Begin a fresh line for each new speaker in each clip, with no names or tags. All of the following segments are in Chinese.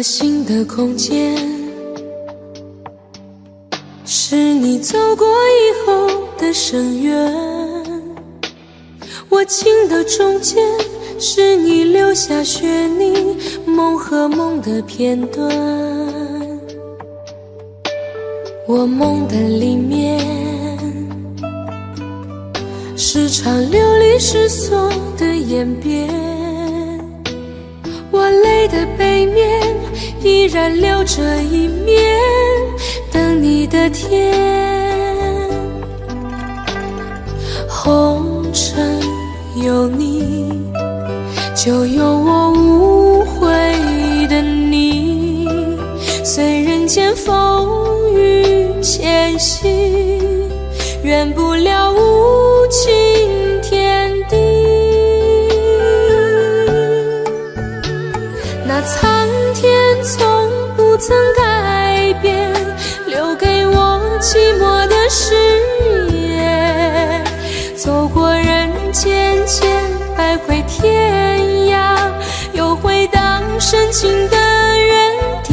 我心的空间，是你走过以后的深渊。我情的中间，是你留下血泥，梦和梦的片段。我梦的里面，是场流离失所的演变。我泪的背面，依然留着一面，等你的天。红尘有你，就有我无悔的你。虽人间风雨前行，圆不了无情天地。那苍天从不曾改变，留给我寂寞的誓言。走过人间间，徘徊天涯，又回荡深情的原点。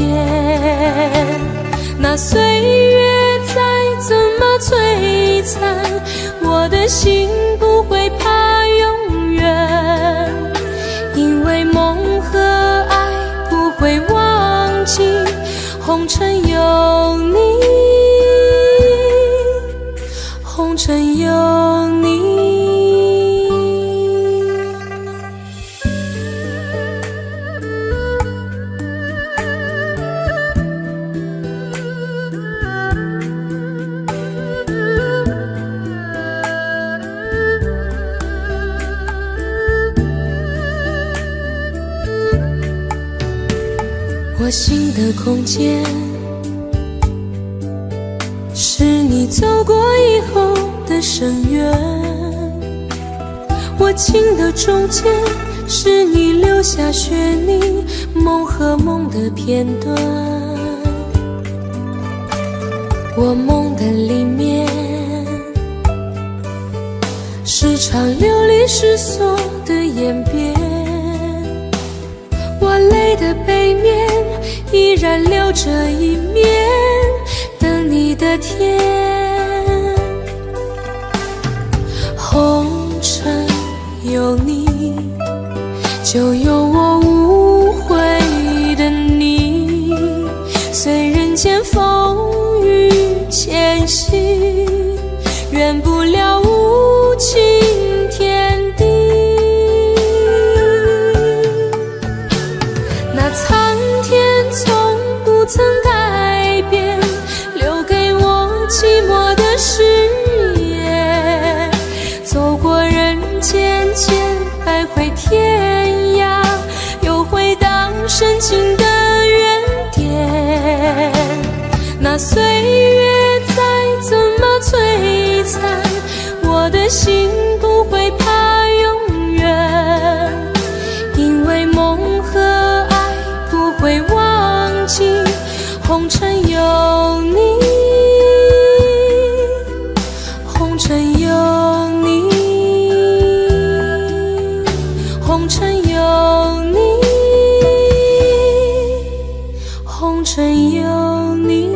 那岁月再怎么摧残，我的心不会怕永远，因为梦和爱不会忘记，红尘有你，红尘有你。我心的空间，是你走过以后的深渊。我情的中间，是你留下血泥，梦和梦的片段。我梦的里面，是场流离失所的演变。我泪的背面，依然留着一面，等你的天。红尘有你，就有我无悔的你。虽人间风雨前行，圆不了无情天地。那苍天从不曾改变，留给我寂寞的誓言。走过人间间，徘徊天涯，又回荡深情的原点。那岁月再怎么摧残，我的心不会怕永远，因为梦和爱不会忘记，红尘有你，红尘有你，红尘有你，红尘有你。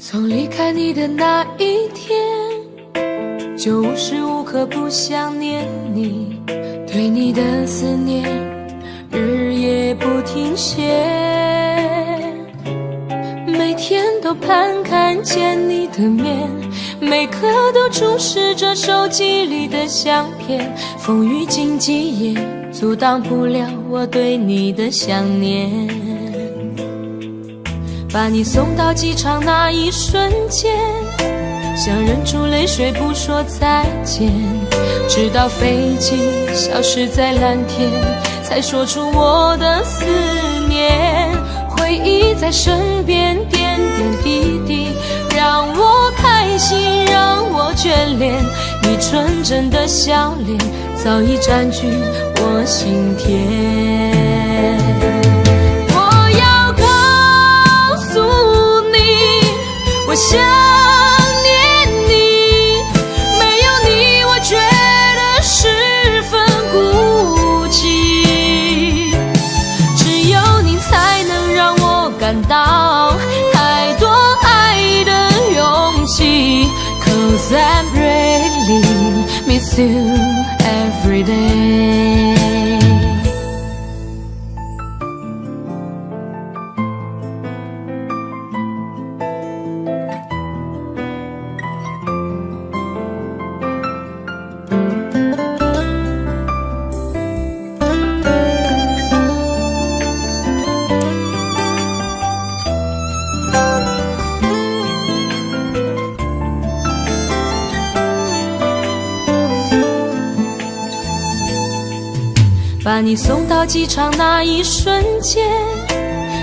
从离开你的那一天，就无时无刻不想念你，对你的思念日夜不停歇，每天都盼看见你的面，每刻都注视着手机里的相片，风雨经几夜阻挡不了我对你的想念。把你送到机场那一瞬间，想忍住泪水不说再见，直到飞机消失在蓝天，才说出我的思念。回忆在身边点点滴滴，让我开心，让我眷恋。你纯真的笑脸早已占据我心田。我要告诉你，我想念你，没有你我觉得十分孤寂，只有你才能让我感到太多爱的勇气。 Cause I really miss you every day。把你送到机场那一瞬间，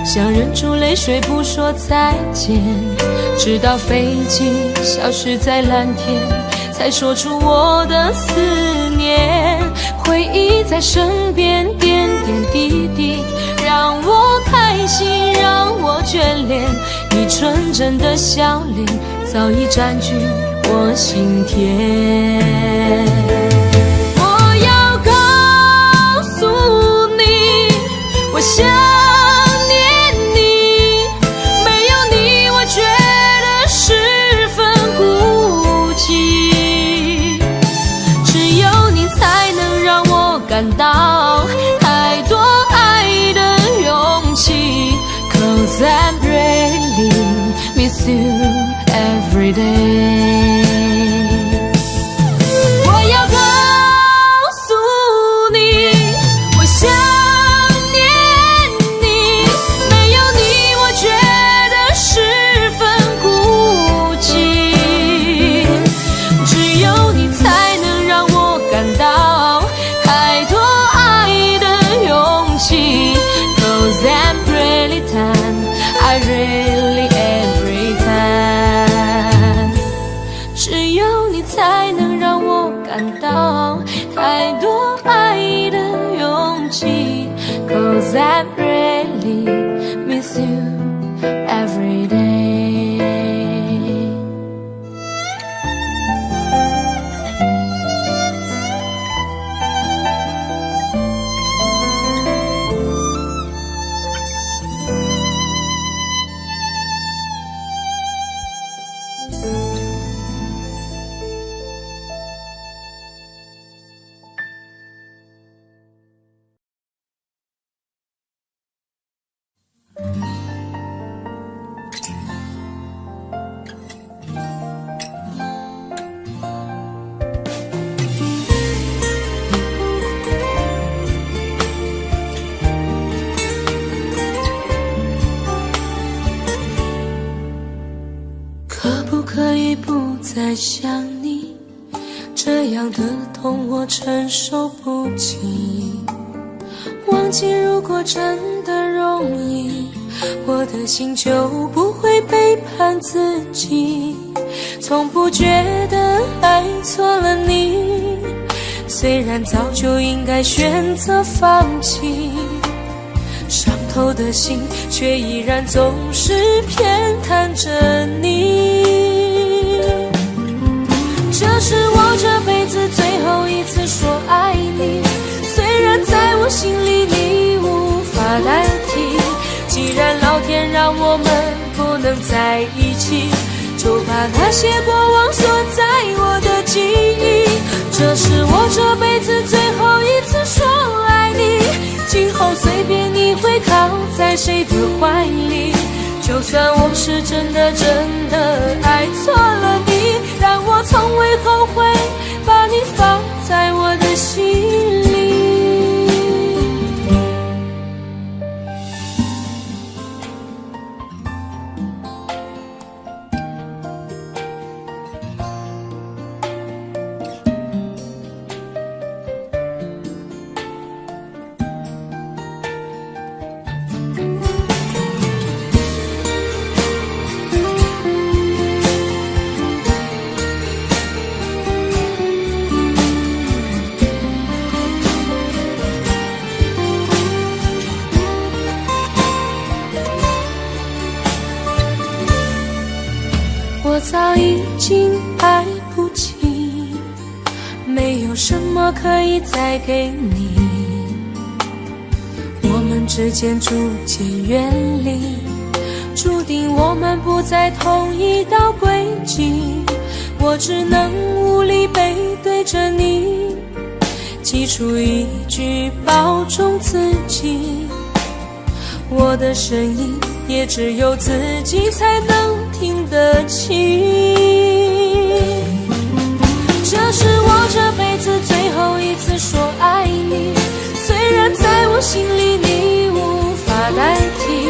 想忍住泪水不说再见，直到飞机消失在蓝天，才说出我的思念。回忆在身边点点滴滴，让我开心，让我眷恋。你纯真的笑脸早已占据我心田。我想念你，没有你我觉得十分孤寂，只有你才能让我感到太多爱的勇气。 Cause I really miss you every day。 我要告诉你，我想I really every time， 只有你才能让我感到太多爱的勇气。 Cause I really miss you every day。可以不再想你，这样的痛我承受不起。忘记如果真的容易，我的心就不会背叛自己。从不觉得爱错了你，虽然早就应该选择放弃，伤透的心却依然总是偏袒着你。这是我这辈子最后一次说爱你，虽然在我心里你无法代替。既然老天让我们不能在一起，就把那些过往锁在我的记忆。这是我这辈子最后一次说爱你，今后随便你会靠在谁的怀里。就算我是真的爱错了你，但我从未后悔把你放在我的心里。早已经来不及，没有什么可以再给你。我们之间逐渐远离，注定我们不在同一道轨迹。我只能无力背对着你，挤出一句保重自己。我的声音也只有自己才能听得清。这是我这辈子最后一次说爱你，虽然在我心里你无法代替。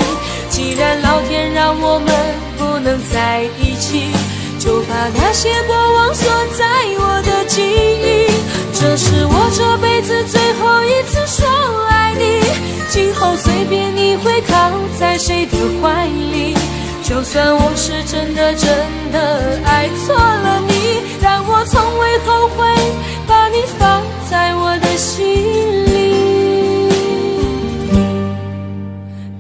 既然老天让我们不能在一起，就把那些过往锁在我的记忆。这是我这辈子最后一次说爱你，今后随便你会靠在谁的怀里。就算我是真的爱错了你，但我从未后悔把你放在我的心里。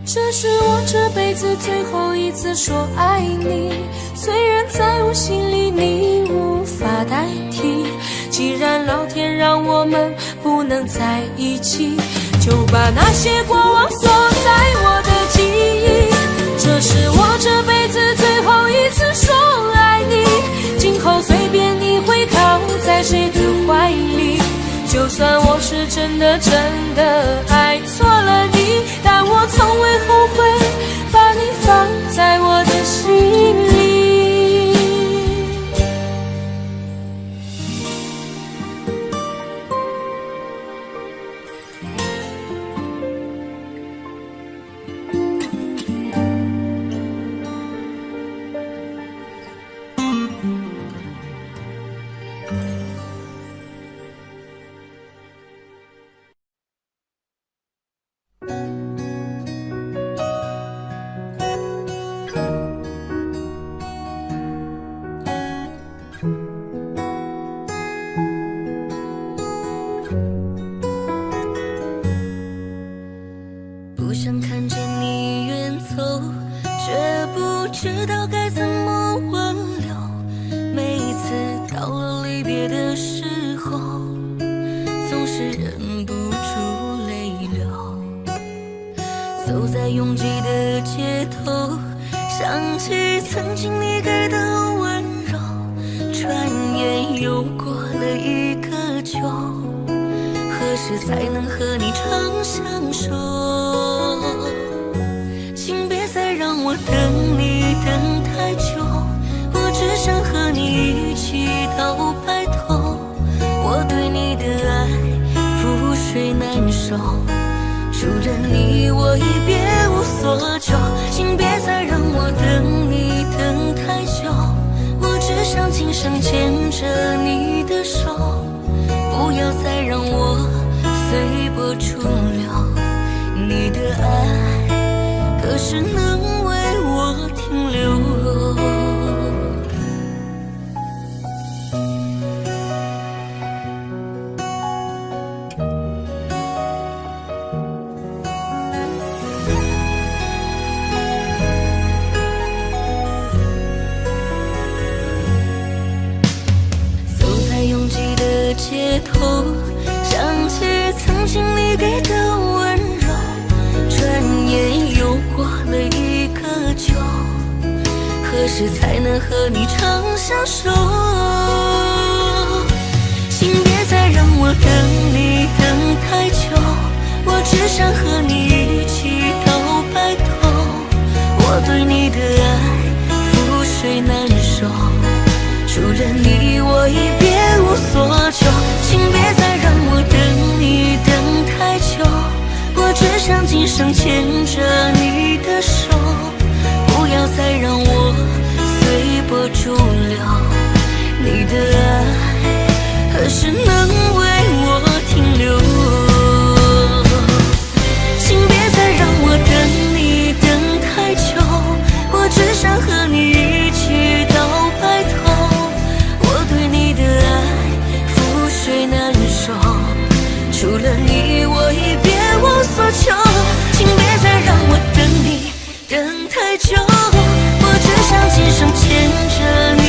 这是我这辈子最后一次说爱你，虽然在我心里你无法代替。既然老天让我们不能在一起，就把那些过往锁在我的记忆。这是我这辈子最后一次说爱你，今后随便你会靠在谁的怀里。就算我是真的爱错了你，但我从未后悔把你放在我的心里。
不想看见你远走，却不知道该怎么挽留。每一次到了离别的时候，总是忍不住泪流。走在拥挤的街头，想起曾经你给的温柔，转眼又过了一个秋，何时才能和你长相守？请别再让我等你等太久，我只想和你一起到白头。我对你的爱覆水难收，除了你我已别无所求。请别再让我等你等太久，我只想今生牵着你的手，不要再让我随波逐流。你的爱何时能为我停留？走在拥挤的街头，想起曾经你给的温柔，转眼又过了一个秋，何时才能和你长相守？请别再让我等你等太久，我只想和你一起到白头。我对你的爱覆水难收，除了你我已别无所求。请别再让我等你等太久，我只想今生牵着你的手，不要再让我随波逐流。你的爱何时能为我停留？请别再让我等你等太久，我只想和你一起到白头。我对你的爱覆水难收，除了你我已别无所求。请别再让我等你等太久，我只想今生牵着你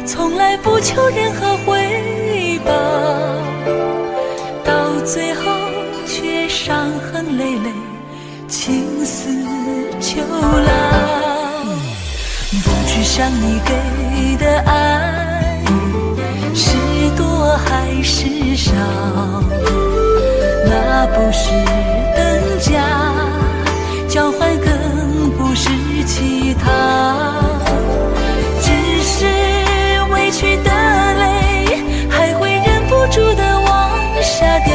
从来不求任何回报，到最后却伤痕累累，情丝囚牢。不去想你给的爱是多还是少，那不是等价交换，更不是乞讨，只是委屈的泪还会忍不住的往下掉。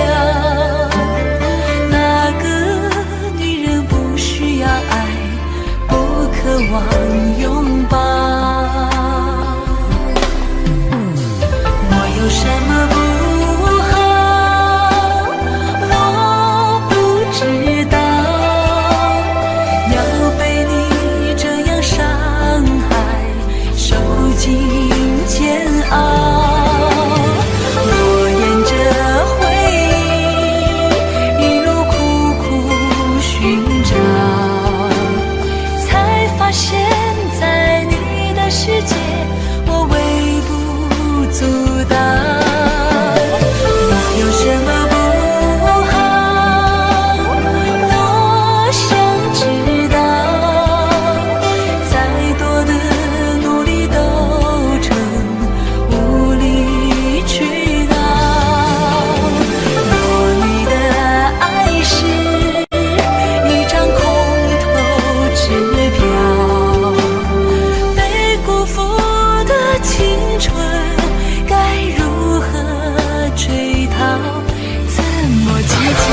那个女人不需要爱，不渴望拥抱。我有什么不好，我不知道，要被你这样伤害，受尽煎熬。我沿着回忆一路苦苦寻找，才发现在你的世界我微不足道。我有什么不好，我想知道，再多的努力都成无理取闹。若你的爱是一张空头支票，被辜负的青春该如何追讨，怎么计较。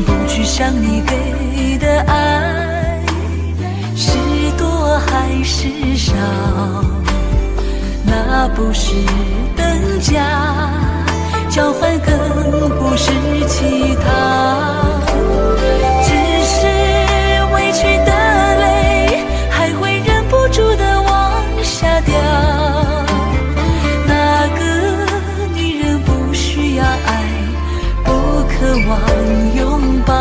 不去想你给的爱是多还是少，那不是等价交换，更不是乞讨，只是委屈的泪还会忍不住的往下掉。那个女人不需要爱，不渴望拥抱。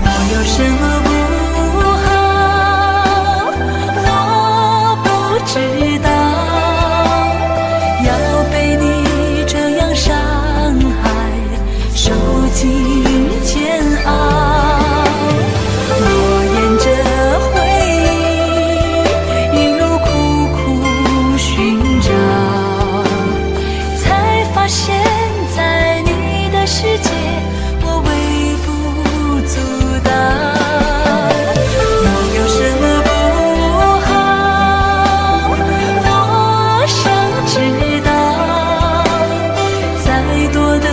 我有什么不好，我不知道，要被你这样伤害，受尽煎熬。我沿着回忆一路苦苦寻找，才发现在你的世界我微不足道。我有什么不好，我想知道，再多的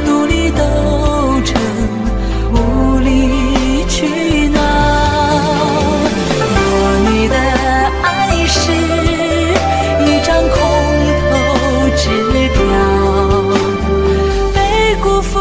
努力都成无理取闹。若你的爱是一张空头支票，被辜负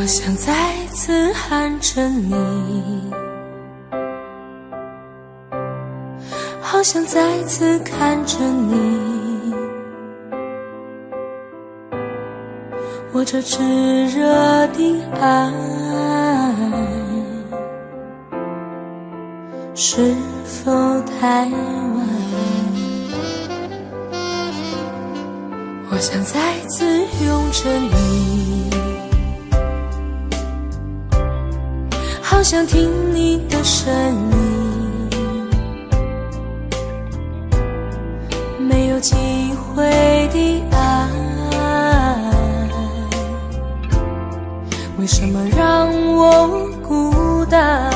我想再次喊着你，好想再次看着你，我这炙热的爱是否太晚？我想再次拥着你，好想听你的声音，没有机会的爱，为什么让我孤单？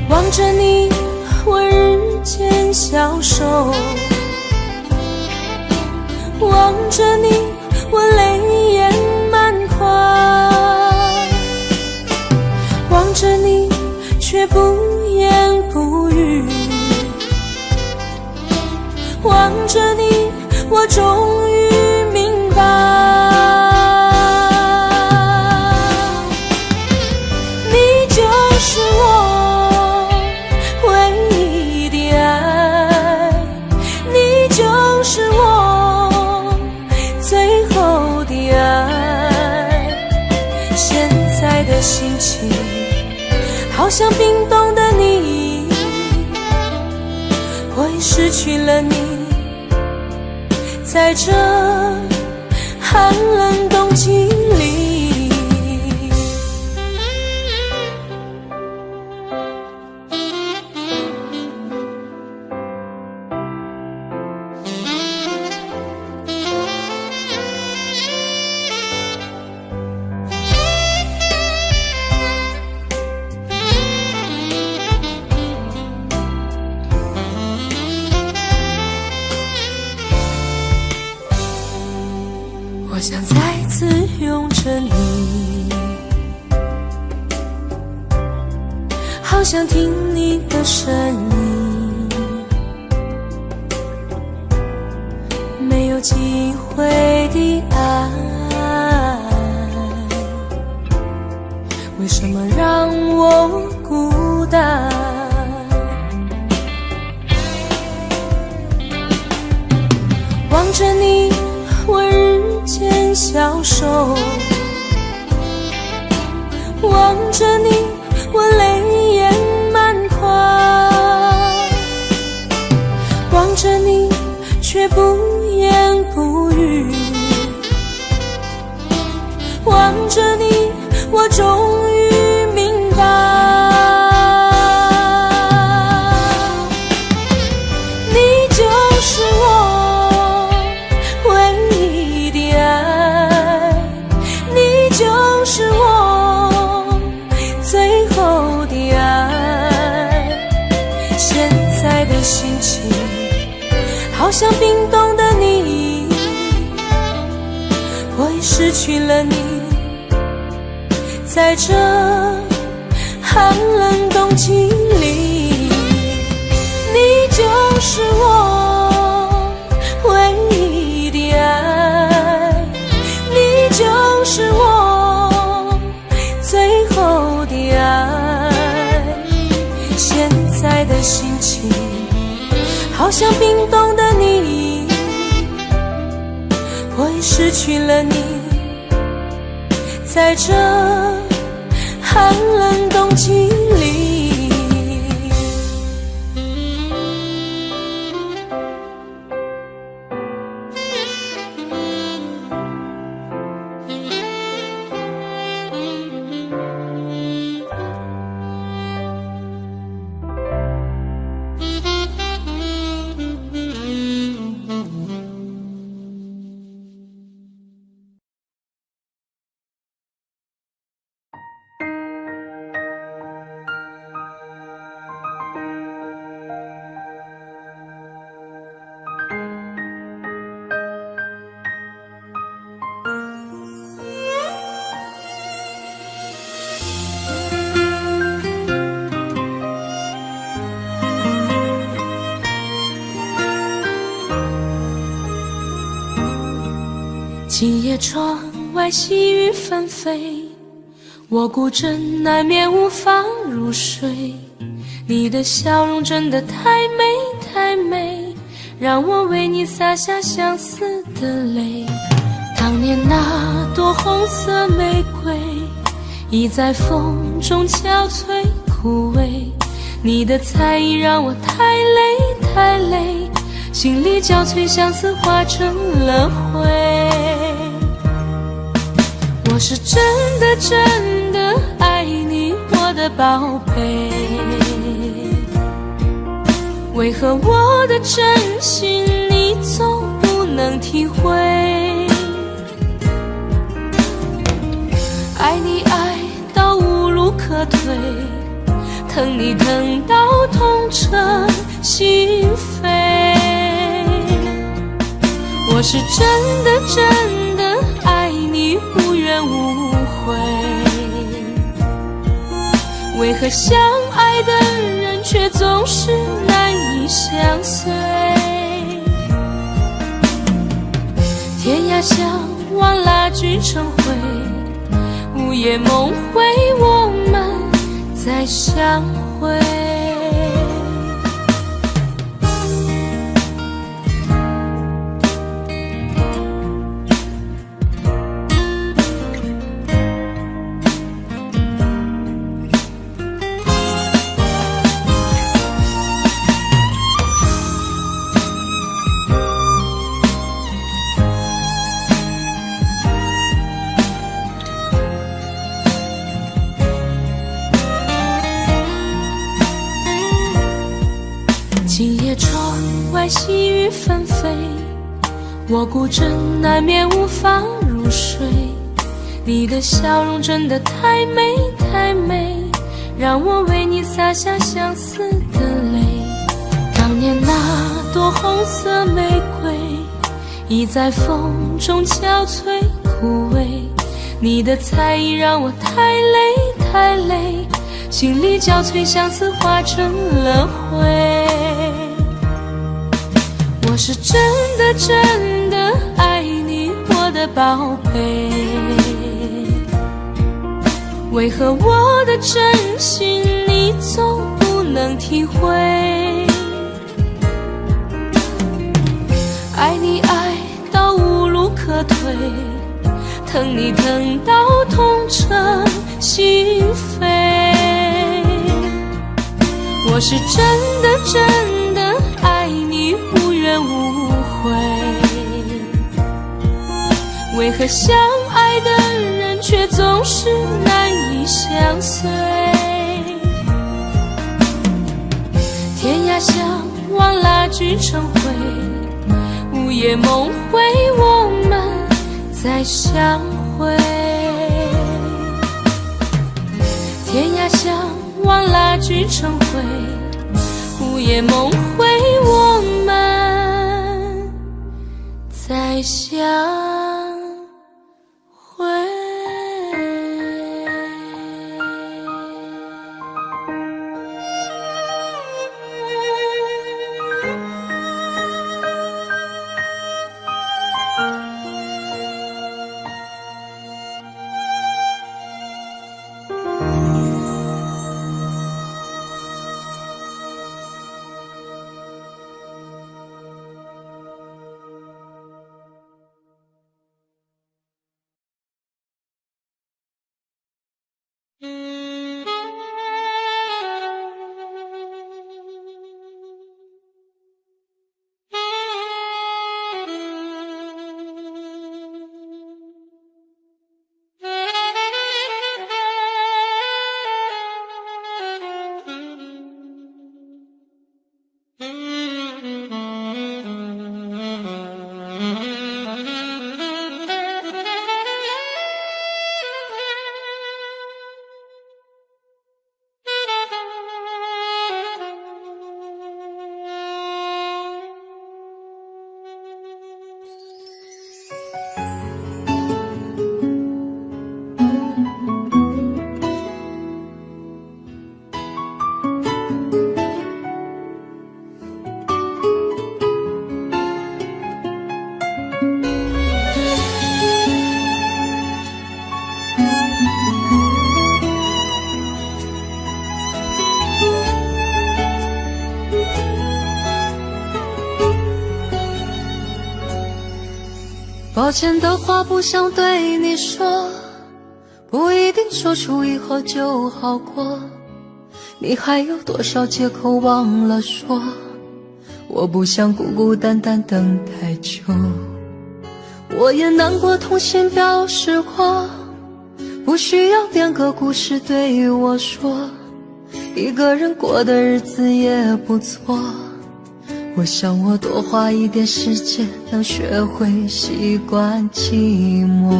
望着你，我日渐消瘦，望着你，我泪眼满眶，望着你，却不言不语，望着你，我终于明白，你就是我唯一的爱，你就是我最后的爱。现在的心情好像冰冻的你，我已失去了你，在这寒冷冬季里。我想再次拥着你，好想听你的声音，没有机会的爱，为什么让我孤单？望着你，我日渐消瘦，望着你，我泪眼满眶，望着你，却不言不语，望着你，我终于明白，你就是我唯一的爱，你就是我最后的爱。现在的心情好像冰冻的你，我已失去了你，在这寒冷冬季里。你就是我唯一的爱，你就是我最后的爱。现在的心情好像冰冻的你，我已失去了你，在这寒冷冬季里。今夜窗外细雨纷飞，我孤枕难眠无法入睡。你的笑容真的太美太美，让我为你洒下相思的泪。当年那朵红色玫瑰，已在风中憔悴枯萎。你的才艺让我太累太累，心里交瘁，相思化成了灰。我是真的真的爱你，我的宝贝，为何我的真心你总不能体会？爱你爱到无路可退，疼你疼到痛彻心扉。我是真的真的爱你，无怨无悔，为何相爱的人却总是难以相随？天涯相望，蜡炬成灰，午夜梦回，我们再相会。今夜窗外细雨纷飞，我孤枕难眠无法入睡。你的笑容真的太美太美，让我为你洒下相思的泪。当年那朵红色玫瑰，已在风中憔悴枯萎。你的才艺让我太累太累，心里交瘁，相思化成了灰。我是真的真的爱你，我的宝贝，为何我的真心你总不能体会？爱你爱到无路可退，疼你疼到痛彻心扉。我是真的真的爱你，无怨无悔，为何相爱的人却总是难以相随？天涯相望，蜡炬成灰，午夜梦回，我们再相会。天涯相望，蜡炬成灰，午夜梦回，我们再相抱歉的话不想对你说，不一定说出以后就好过，你还有多少借口忘了说，我不想孤孤单单等太久。我也难过痛心表示过，不需要编个故事对我说，一个人过的日子也不错，我想我多花一点时间能学会习惯寂寞。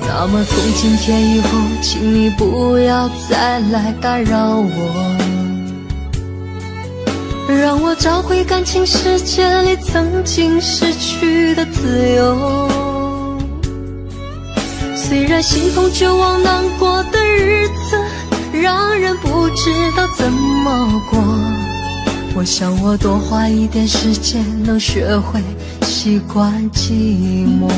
那么从今天以后，请你不要再来打扰我，让我找回感情世界里曾经失去的自由。虽然心痛绝望难过的日子让人不知道怎么过，我想我多花一点时间能学会习惯寂寞。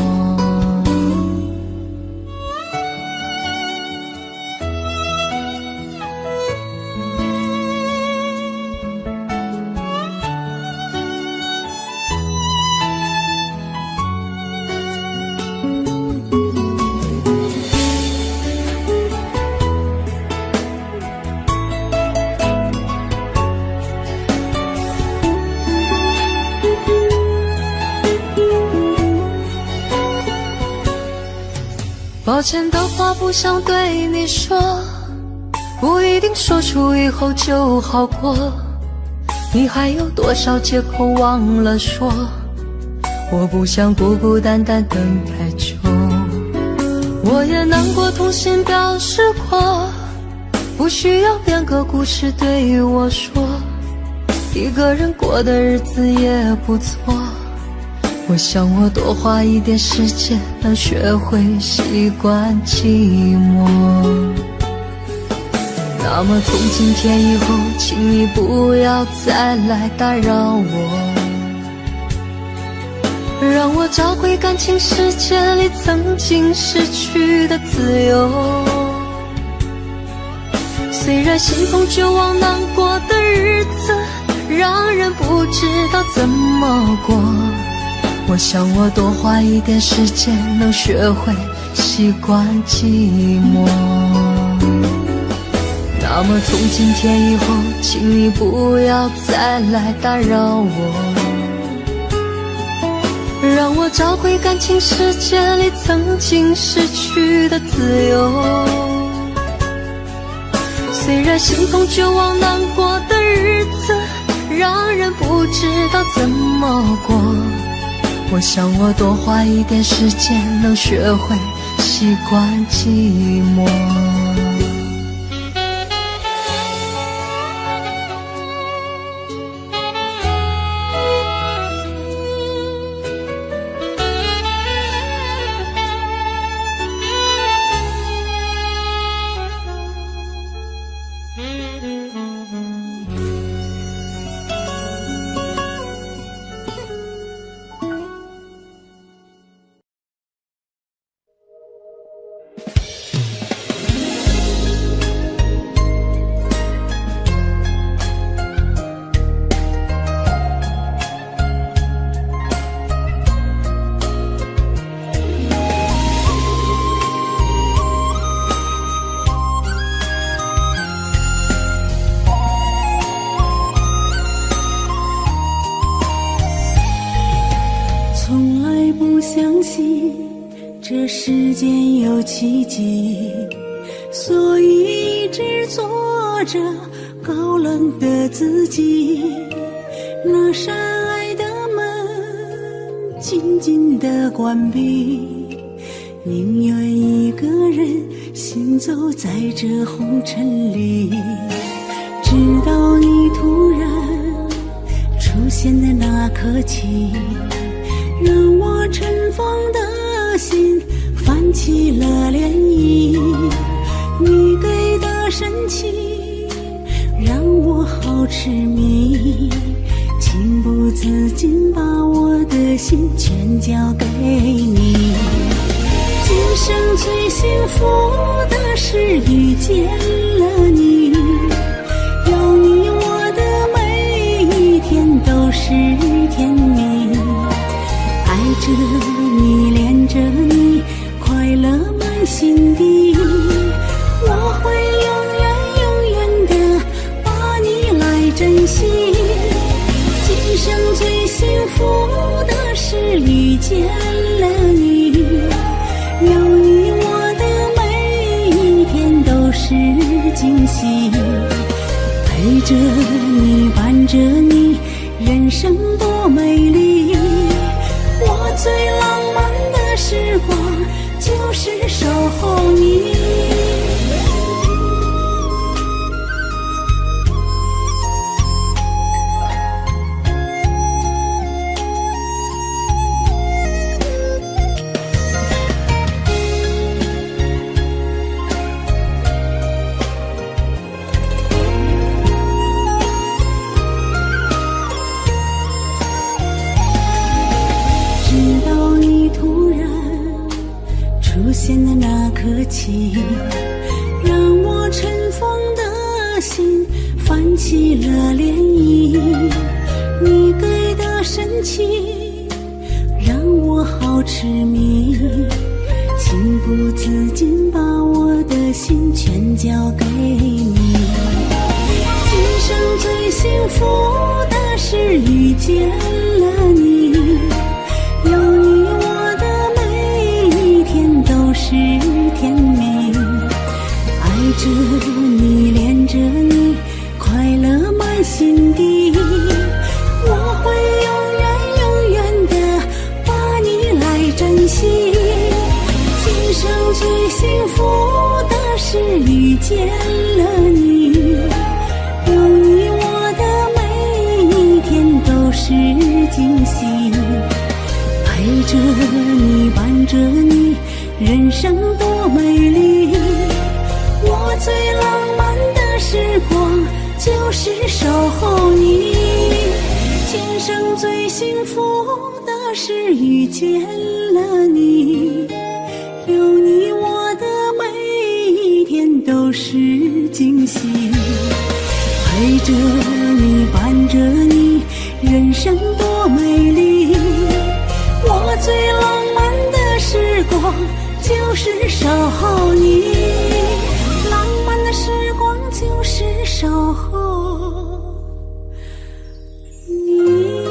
抱歉的话不想对你说，不一定说出以后就好过，你还有多少借口忘了说，我不想孤孤单单等太久。我也难过痛心表示过，不需要编个故事对我说，一个人过的日子也不错，我想我多花一点时间能学会习惯寂寞。那么从今天以后，请你不要再来打扰我，让我找回感情世界里曾经失去的自由。虽然心痛绝望难过的日子让人不知道怎么过，我想我多花一点时间能学会习惯寂寞。那么从今天以后，请你不要再来打扰我，让我找回感情世界里曾经失去的自由。虽然心痛绝望难过的日子让人不知道怎么过，我想我多花一点时间能学会习惯寂寞。
这世间有奇迹，所以一直做着高冷的自己。那扇爱的门紧紧地关闭，宁愿一个人行走在这红尘里，直到你突然出现的那刻起，让我尘封的心泛起了涟漪。你给的深情让我好痴迷，情不自禁把我的心全交给你。今生最幸福的是遇见了你，有你我的每一天都是甜蜜。爱着你，恋着你，快乐满心底。我会永远永远的把你来珍惜。今生最幸福的是遇见了你，有你我的每一天都是惊喜。陪着你，伴着你，人生多美丽。我最浪漫的时光就是守候你。出现的那刻起，让我尘封的心泛起了涟漪。你给的深情让我好痴迷，情不自禁把我的心全交给你。今生最幸福的是遇见了你，有你我的每一天都是甜蜜。爱着你，恋着你，快乐满心底。我会永远永远的把你来珍惜。今生最幸福的是遇见了你，有你我的每一天都是惊喜。陪着你，伴着你，人生多美丽。我最浪漫的时光就是守候你。今生最幸福的是遇见了你，有你我的每一天都是惊喜。陪着你，伴着你，人生多美丽。我最浪漫的时光就是守候你，浪漫的时光就是守候你。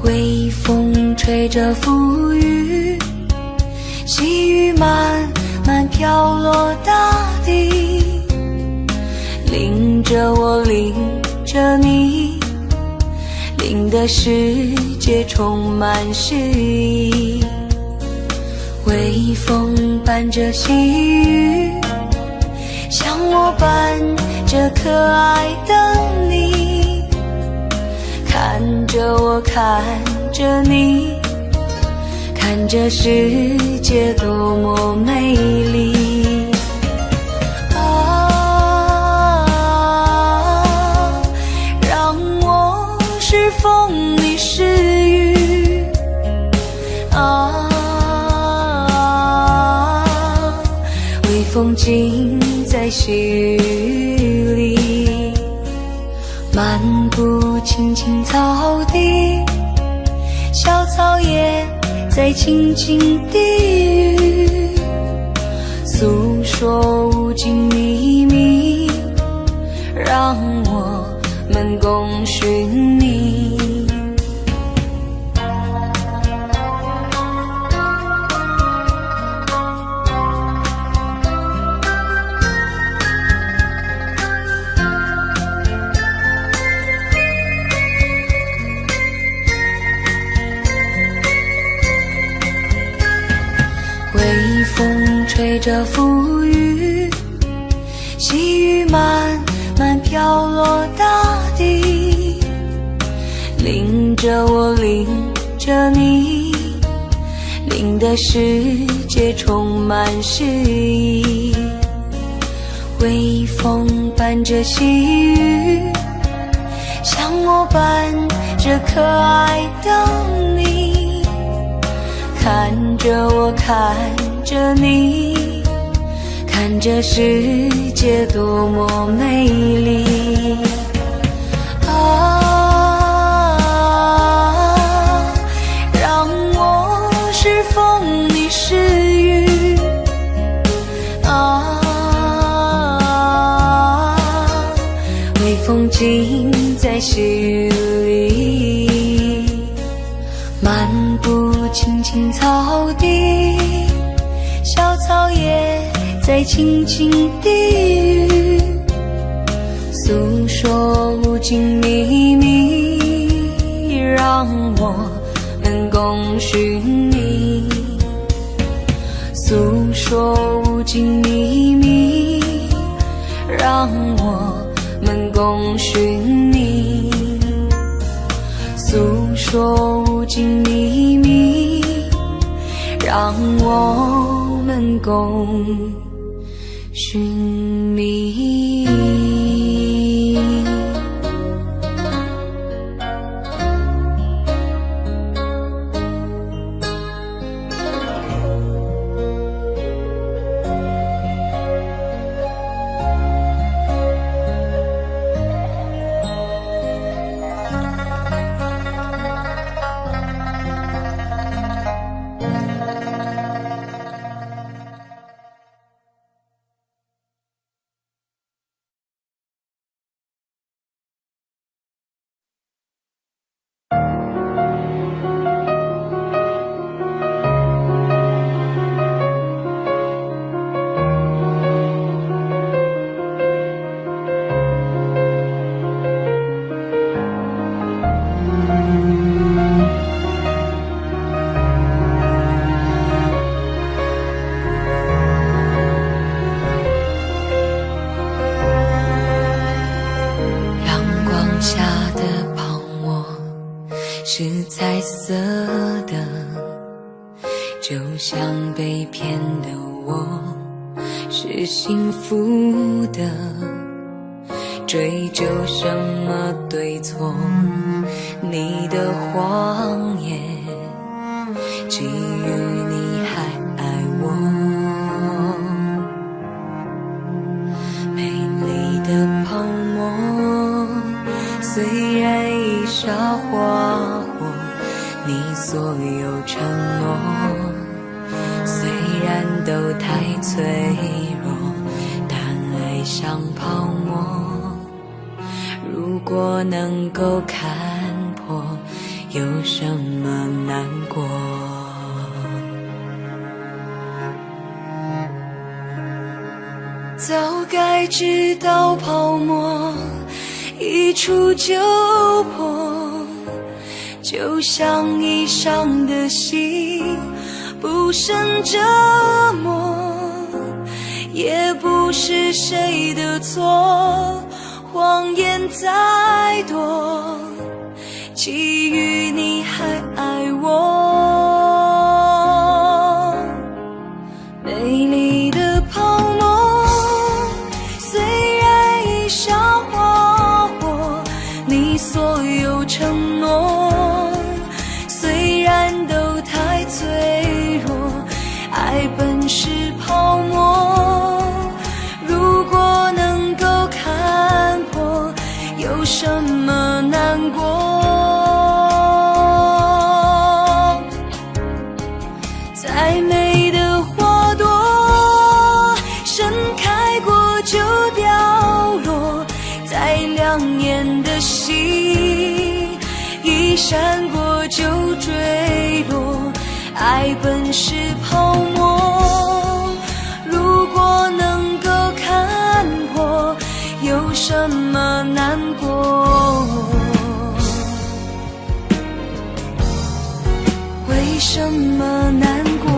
微风吹着浮雨，细雨慢慢飘落大地，淋着我，淋着你，淋的世界充满诗意。微风伴着细雨，像我伴着可爱的你，看着我，看着你，看着世界多么美丽。让我是风，你是雨。微风尽在细雨里，漫步青青草地，小草也在轻轻低语，诉说无尽秘密，让我们共寻觅。微风吹着浮雨，细雨慢慢飘落大地，淋着我，淋着你，淋的世界充满诗意。微风伴着细雨，像我伴着可爱的你，看着我，看着你，看这世界多么美丽啊！让我是风，你是雨啊！微风尽在细雨里，漫步青青草地，小草也在轻轻低语，诉说无尽秘密，让我们共寻觅。诉说无尽秘密，让我们共寻觅。诉说无尽秘密，让我们共寻觅。是彩色的，就像被骗的我是幸福的，追究什么对错，你的谎言基于你还爱我，美丽的泡沫虽然已沙化你所有承诺，虽然都太脆弱，但爱像泡沫，如果能够看破，有什么难过？早该知道泡沫一触就破，就像已伤的心不胜折磨，也不是谁的错，谎言再多，基于你还爱我。美丽的泡沫虽然已沙化过你所有承诺，虽然都太脆弱，爱本是泡沫，如果能够看破，有什么难过？再美的花朵盛开过就掉落，再亮眼的星一闪过就坠落，爱本是泡沫，如果能够看破，有什么难过？为什么难过？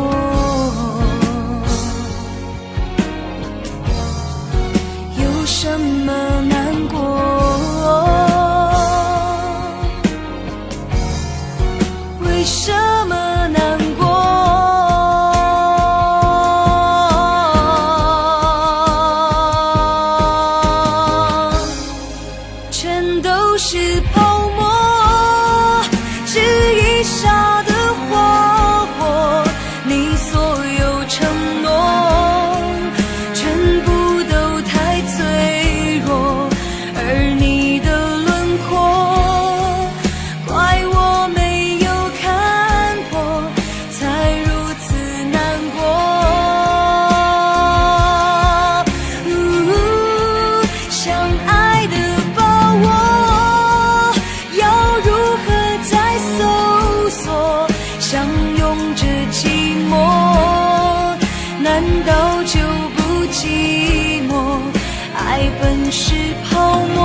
全是泡沫，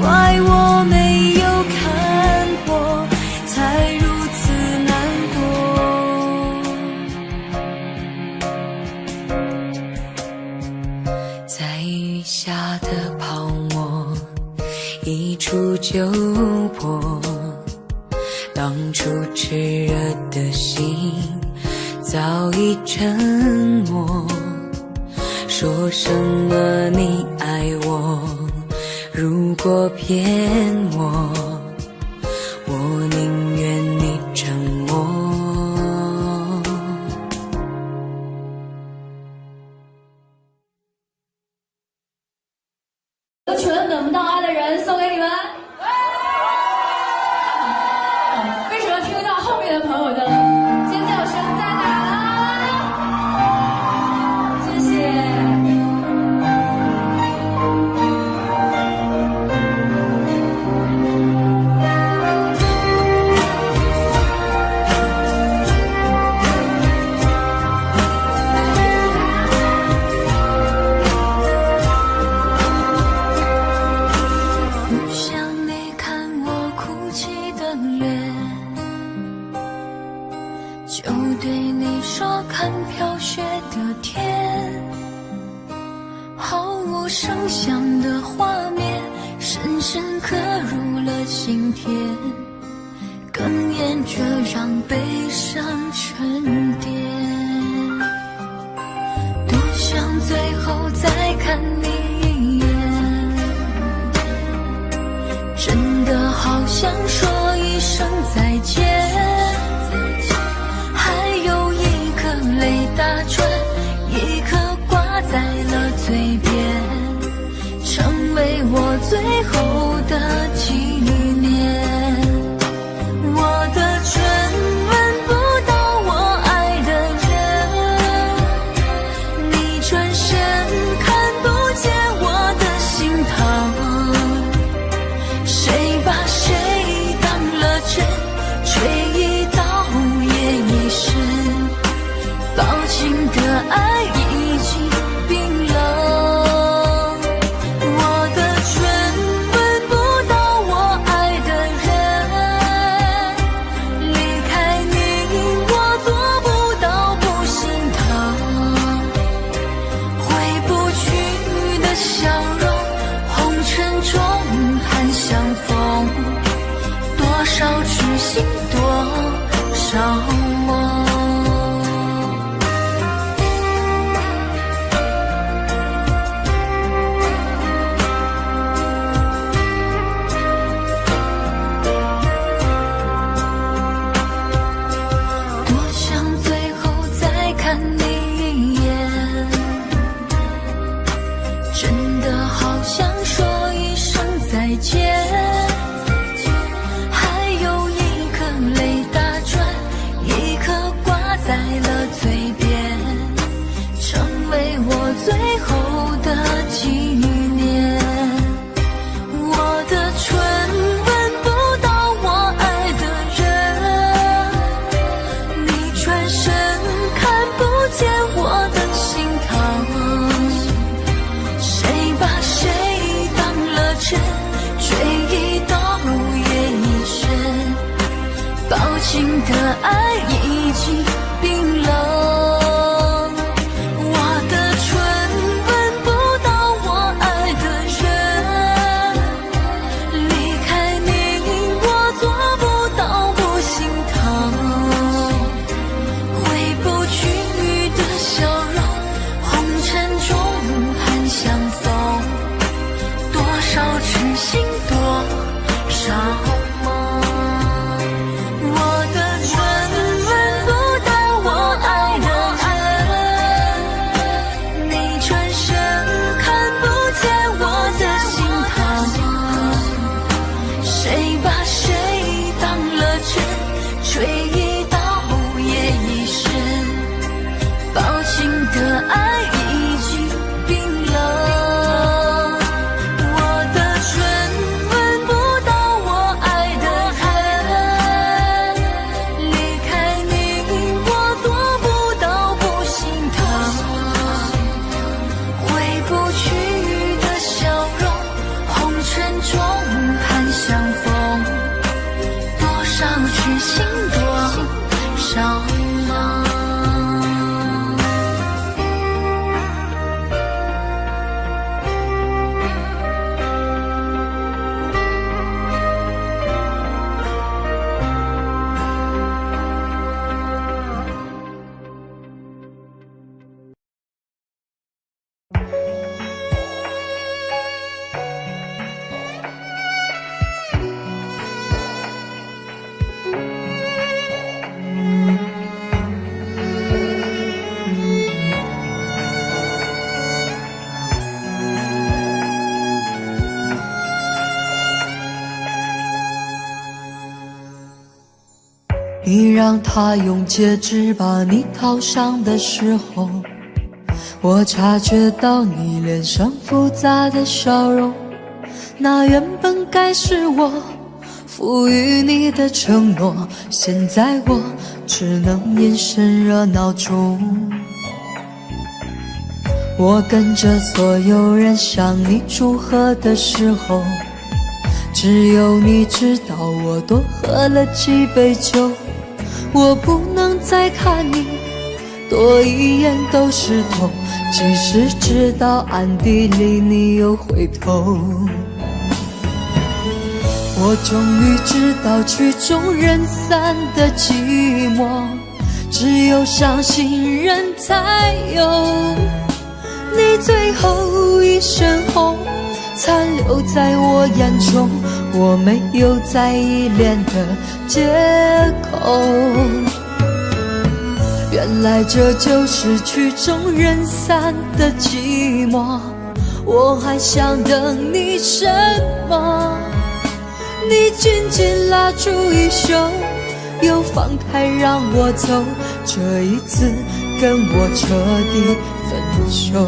怪我没有看破，才如此难过。在雨下的泡沫一触就破，当初炽热的心早已沉默。说什么你爱我，如果骗我，我宁愿你沉默。
歌曲《等不到爱的人》送给你们。为什么听到后面的朋友的尖叫声在哪呢？谢谢。
就对你说看飘雪的天，毫无声响的画面深深刻入了心田，哽咽着让悲伤沉淀。多想最后再看你一眼，真的好想说一声再见，泪打转，一颗挂在了嘴边，成为我最后的纪念。我的唇吻不到我爱的人，你转身看不见我的心疼，谁把谁当了真，吹一刀也一生，抱紧的爱已经冰冷，我的唇吻不到我爱的人，离开你我做不到不心疼，回不去的笑容，红尘中还相逢，多少痴心多少梦。还有一颗泪打转，一颗挂在了嘴边，成为我最后的纪念。我的唇吻不到我爱的人，你转身看不见我的心疼，谁把谁当了真，吹一刀也一生，抱紧的爱已经冰冷，我的唇吻不到我爱的人，离开你我做不到不心疼，回不去的笑容，红尘中还相逢，多少痴心多少梦，我的唇吻不到
当他用戒指把你套上的时候，我察觉到你脸上复杂的笑容，那原本该是我赋予你的承诺，现在我只能隐身热闹中。我跟着所有人向你祝贺的时候，只有你知道我多喝了几杯酒。我不能再看你多一眼都是痛，即使知道暗地里你又回头。我终于知道曲终人散的寂寞，只有伤心人才有。你最后一身红残留在我眼中，我没有再依恋的借口。原来这就是曲终人散的寂寞，我还想等你什么？你紧紧拉住衣袖，又放开让我走，这一次跟我彻底分手。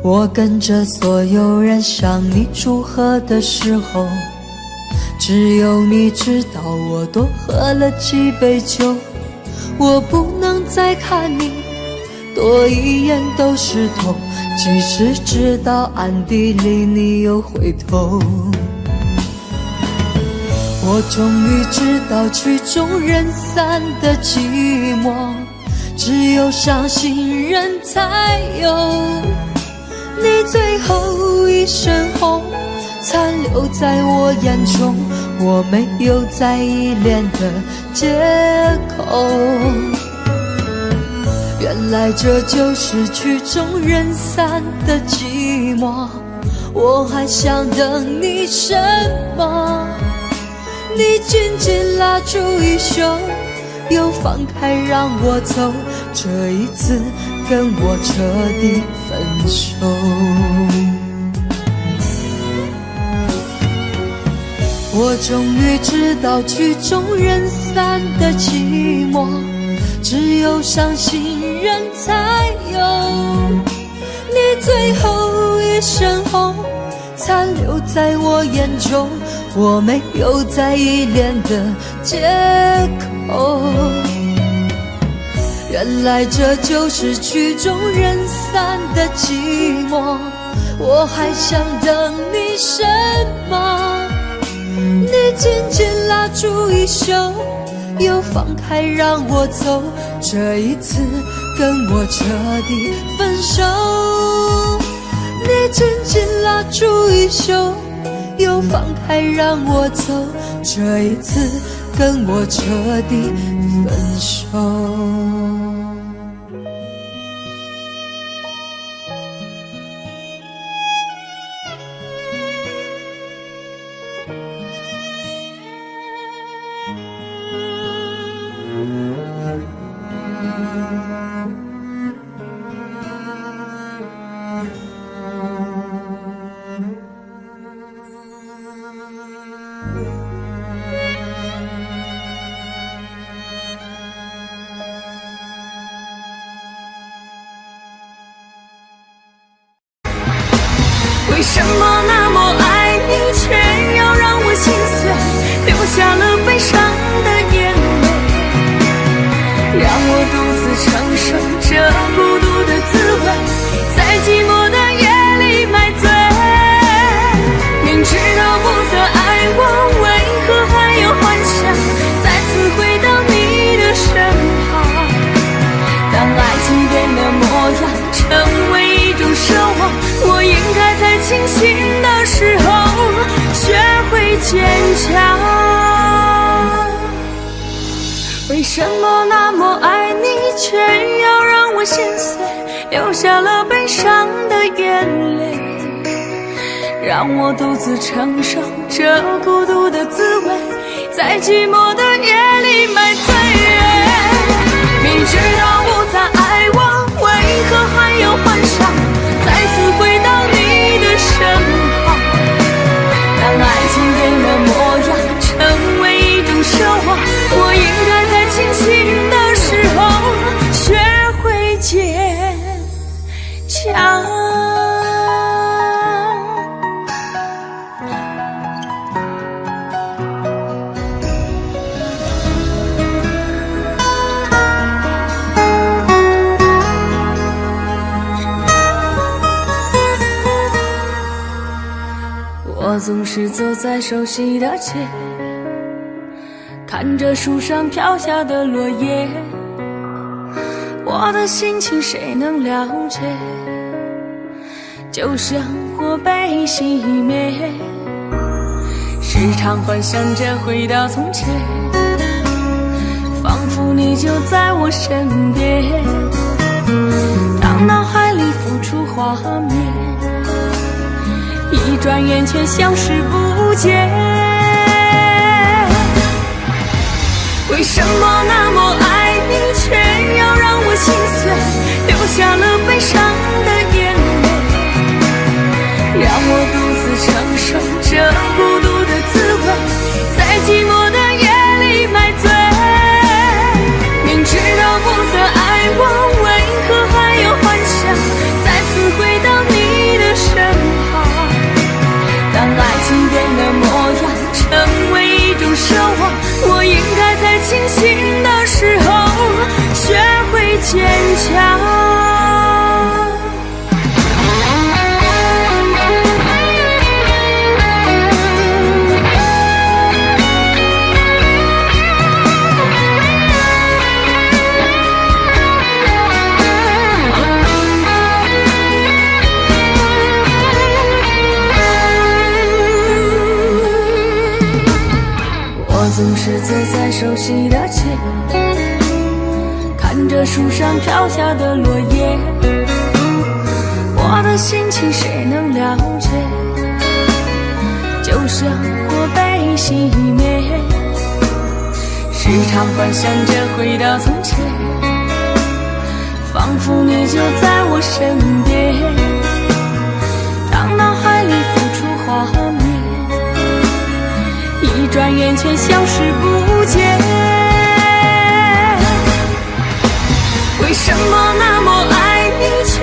我跟着所有人向你祝贺的时候，只有你知道我多喝了几杯酒。我不能再看你多一眼都是痛，即使知道暗地里你又回头。我终于知道曲终人散的寂寞，只有伤心人才有。你最后一身红残留在我眼中，我没有再依恋的借口。原来这就是曲终人散的寂寞，我还想等你什么？你紧紧拉住衣袖，又放开让我走，这一次跟我彻底分手。我终于知道曲终人散的寂寞，只有伤心人才有。你最后一身红残留在我眼中，我没有再依恋的借口。原来这就是曲终人散的寂寞，我还想等你什么？你紧紧拉住衣袖，又放开让我走，这一次跟我彻底分手。你紧紧拉住衣袖，又放开让我走，这一次跟我彻底分手。
为什么那么爱你，却要让我心碎，流下了悲伤的眼泪，让我独自承受这孤独的滋味，在寂寞的夜里买醉。明知道不曾爱我，为何还有幻想再次回到你的身旁？当爱情变了模样，成为一种奢望，我应该在清醒的时候学会坚强。为什么那么爱你，却要让我心碎，流下了悲伤的眼泪，让我独自承受这孤独的滋味，在寂寞的夜里买醉。明知道不再爱我，为何还有幻想再次回到你的身旁？当爱情变了模样，成为一种奢望，我应该在清醒的时候学会坚强。我总是走在熟悉的街，看着树上飘下的落叶，我的心情谁能了解？就像火被熄灭，时常幻想着回到从前，仿佛你就在我身边，当脑海里浮出画面，一转眼却消失不见。为什么那么爱你，却要让我心碎，流下了悲伤的眼泪，让我独自承受这孤独的滋味，在寂寞的夜里买醉。明知道不再爱我，为何还有幻想再次回到你的身旁？当爱情变了模样，成为一种奢望，我应该在清醒的时候学会坚强。总是走在熟悉的街，看着树上飘下的落叶，我的心情谁能了解？就像火被熄灭，时常幻想着回到从前，仿佛你就在我身边，当脑海里浮出画面，一转眼却消失不见。为什么那么爱你，却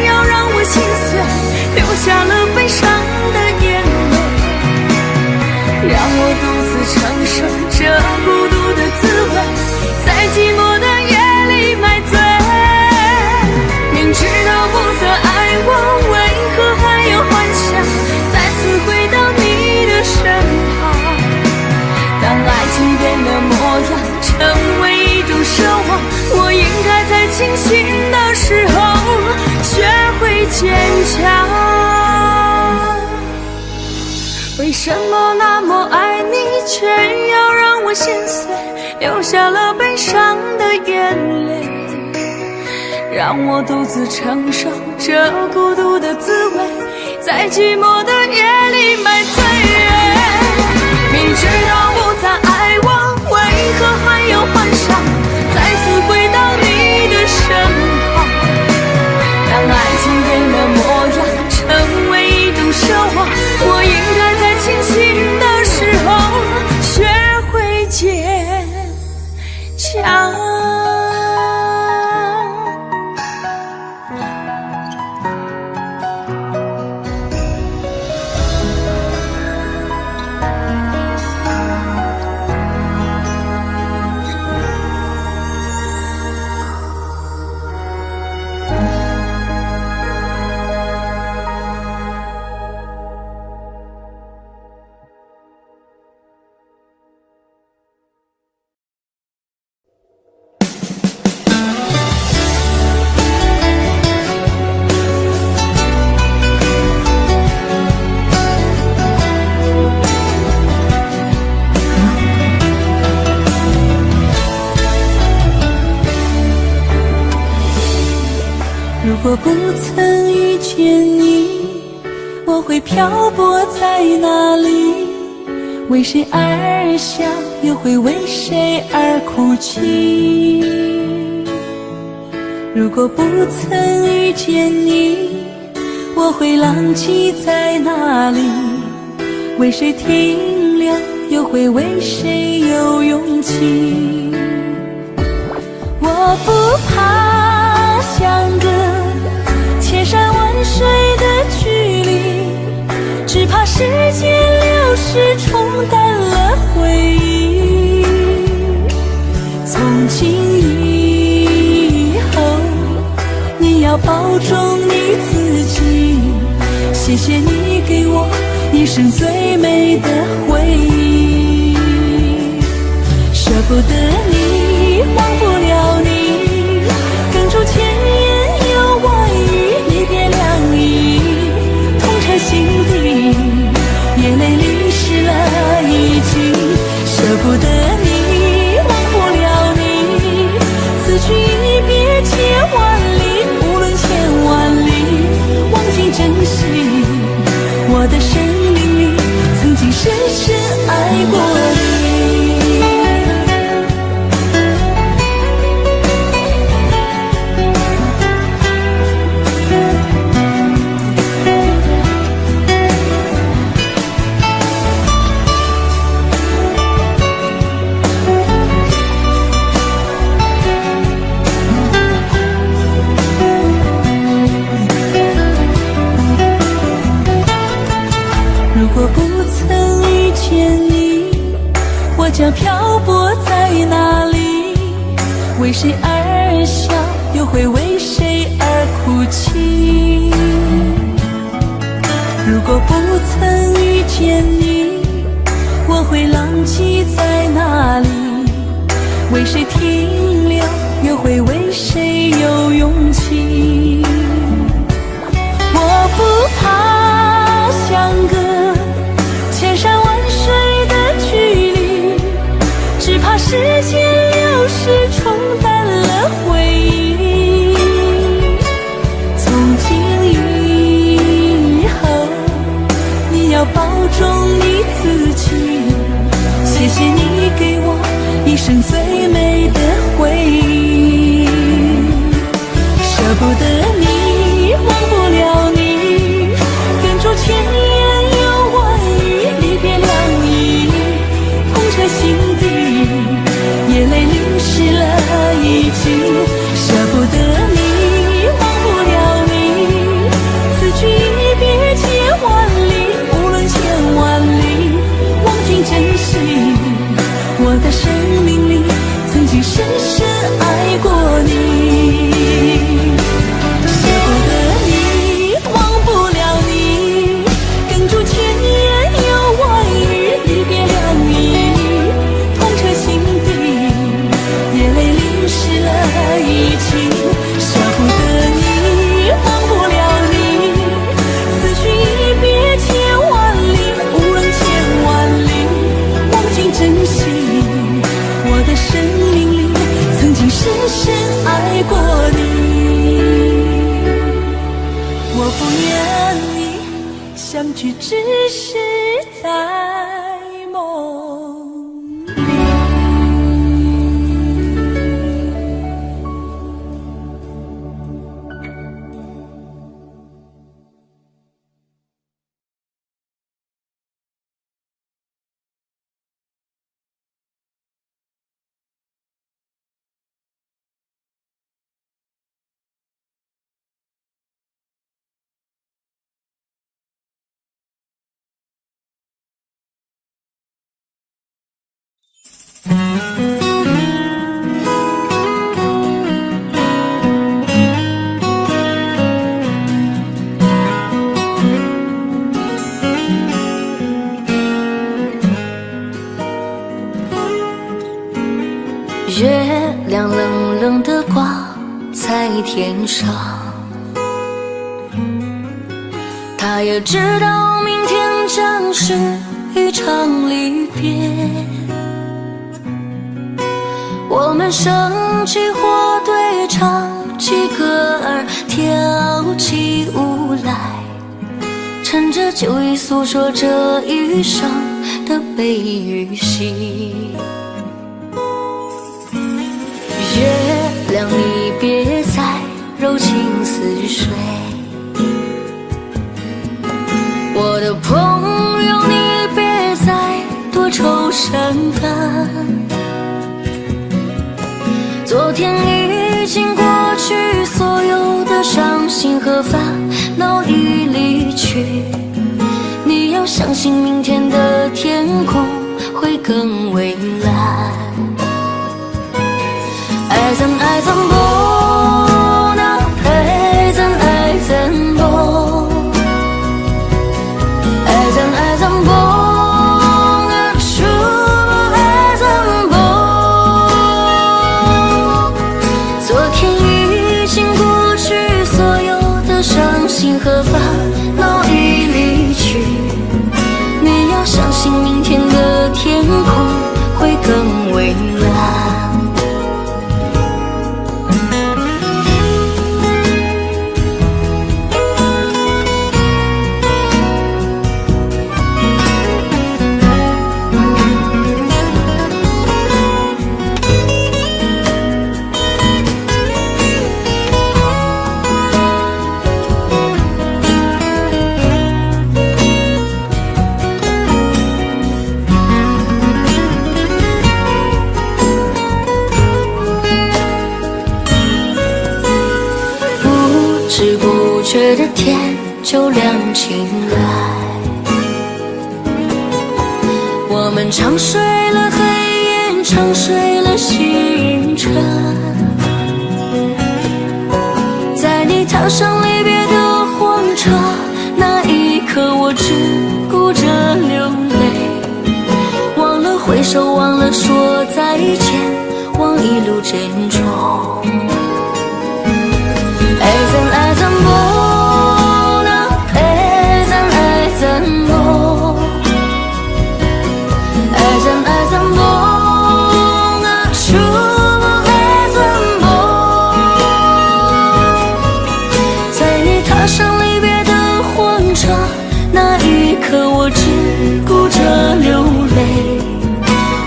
要让我心碎，流下了悲伤的眼泪，让我独自承受这孤独的滋味，在寂寞的夜里买醉。明知道不再爱我，为何还有幻想再次回到你的身旁？当爱情变了模样，成为一种奢望，我应该在清醒的时候学会坚强。为什么那么爱你，却要让我心碎，流下了悲伤的眼泪，让我独自承受这孤独的滋味，在寂寞的夜里买醉。明知道不再爱我，为何还有幻想再次回到你的身旁？当爱情变了模样，成为一种奢望，我应该在清醒的时候学会坚强。
如果不曾遇见你，我
我会漂泊在哪里？为谁而笑，又会为谁而哭泣？如果不曾遇见你，我会浪迹在哪里？为谁停留，又会为谁有勇气？我不怕相隔千山万水的距离，只怕时间流逝冲淡了回忆。从今以后，你要保重你自己，谢谢你给我一生最美的回忆。舍不得你，忘不了你，哽住千言又万语，离别凉意痛彻心底，眼泪淋湿了已经。舍不得你，忘不了你，此去一别千万里，无论千万里，忘记珍惜。我的生命里曾经深深爱过你。如果不曾遇见你，我将漂泊在哪里？为谁而笑，又会为谁而哭泣？如果不曾遇见你，我会浪迹在哪里？为谁停留，又会为谁有勇气？我不怕相隔千山万水的距离，只怕时间流逝冲淡了回忆。从今以后，你要保重你自己，谢谢你给我一生最美的回忆。舍不得你，忘不了你，哽住千言又万语，离别凉意痛彻心底，眼泪淋湿了已经。舍不得你，忘不了你，此去一别千万里，无论千万里，忘记珍惜。我的生命里曾经深深爱过你。舍不得你，忘不了你，哽住千言又万语，离别凉意痛彻心底，眼泪淋湿了已经。舍不得你，忘不了你，此去一别千万里，无论千万里，忘记珍惜。我的生命里曾经深深爱过你，我不愿你相聚只是在梦里。月亮冷冷地挂在天上，他也知道明天将是一场离别。我们升起火堆，唱起歌儿，跳起舞来，趁着酒意诉说这余生的悲与喜。月亮你别再柔情似水，我的朋友你别再多愁善感。昨天已经过去，所有的伤心和烦恼已离去，你要相信明天的天空会更蔚蓝。爱怎爱怎不能，爱怎爱怎不，爱怎爱怎不能，说爱怎不。昨天已经过去，所有的伤心和烦恼已离去，你要相信明天的天空会更蔚蓝。不知不觉的天就亮起来，我们长睡了黑夜，长睡了星辰，在你踏上离别的火车，那一刻我只顾着流泪，忘了挥手，忘了说再见，忘一路珍重。爱怎爱怎不能，爱怎爱怎不，爱怎爱怎不能，说爱怎不。在你踏上离别的火车，那一刻我只顾着流泪，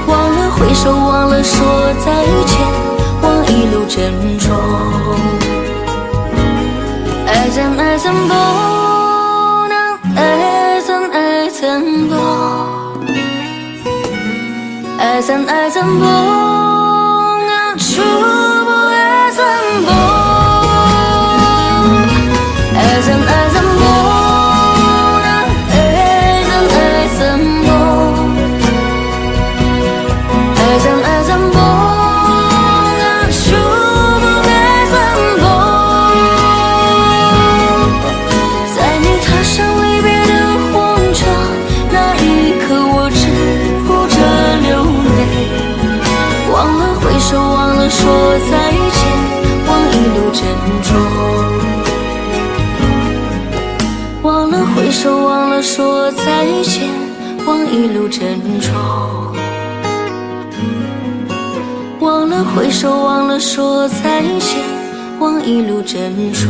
忘了挥手，忘了说再见，忘一路珍重。爱怎爱怎不能，爱怎爱怎不，爱怎爱怎不能，说爱怎不，爱怎爱怎不能，爱怎爱怎不，爱怎爱怎不能，说爱怎不。说再见，忘一路珍重，忘了挥手，忘了说再见，忘一路珍重，忘了挥手，忘了说再见，忘一路珍重。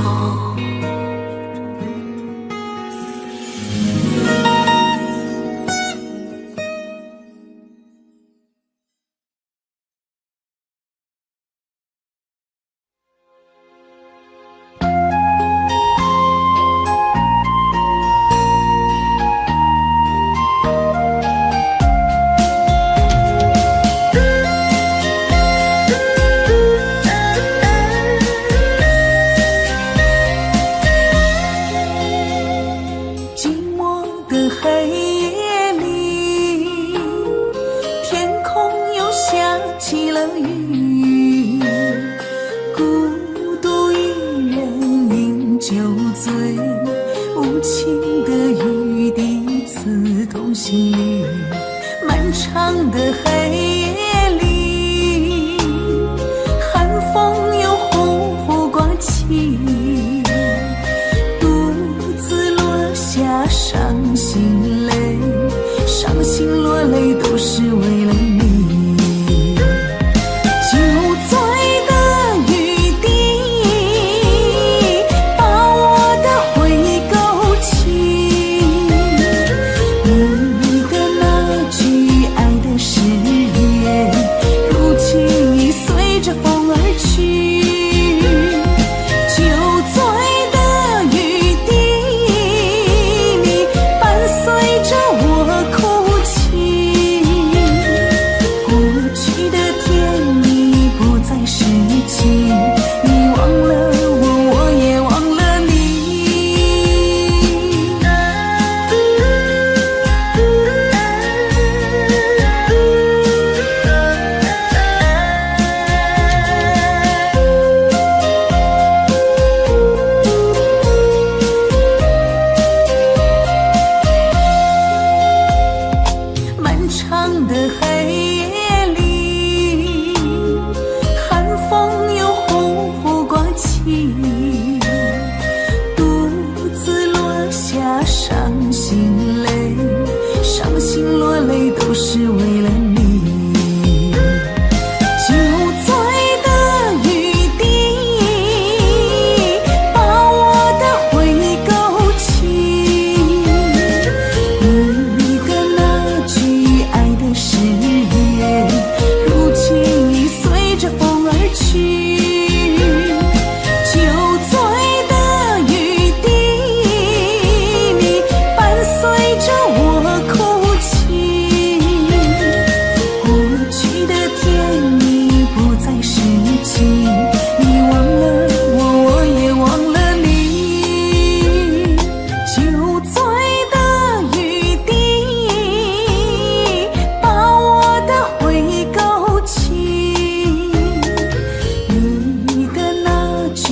长的黑夜里，寒风又呼呼刮起，独自落下伤心泪，伤心落泪都是为了你。酒醉的雨滴把我的回勾起，你的那句爱的誓言，如今已随着风而去。酒醉的雨滴，你伴随着我哭泣，过去的甜蜜不再是情，你忘了我，我也忘了你。酒醉的雨滴把我的回勾起，你的那句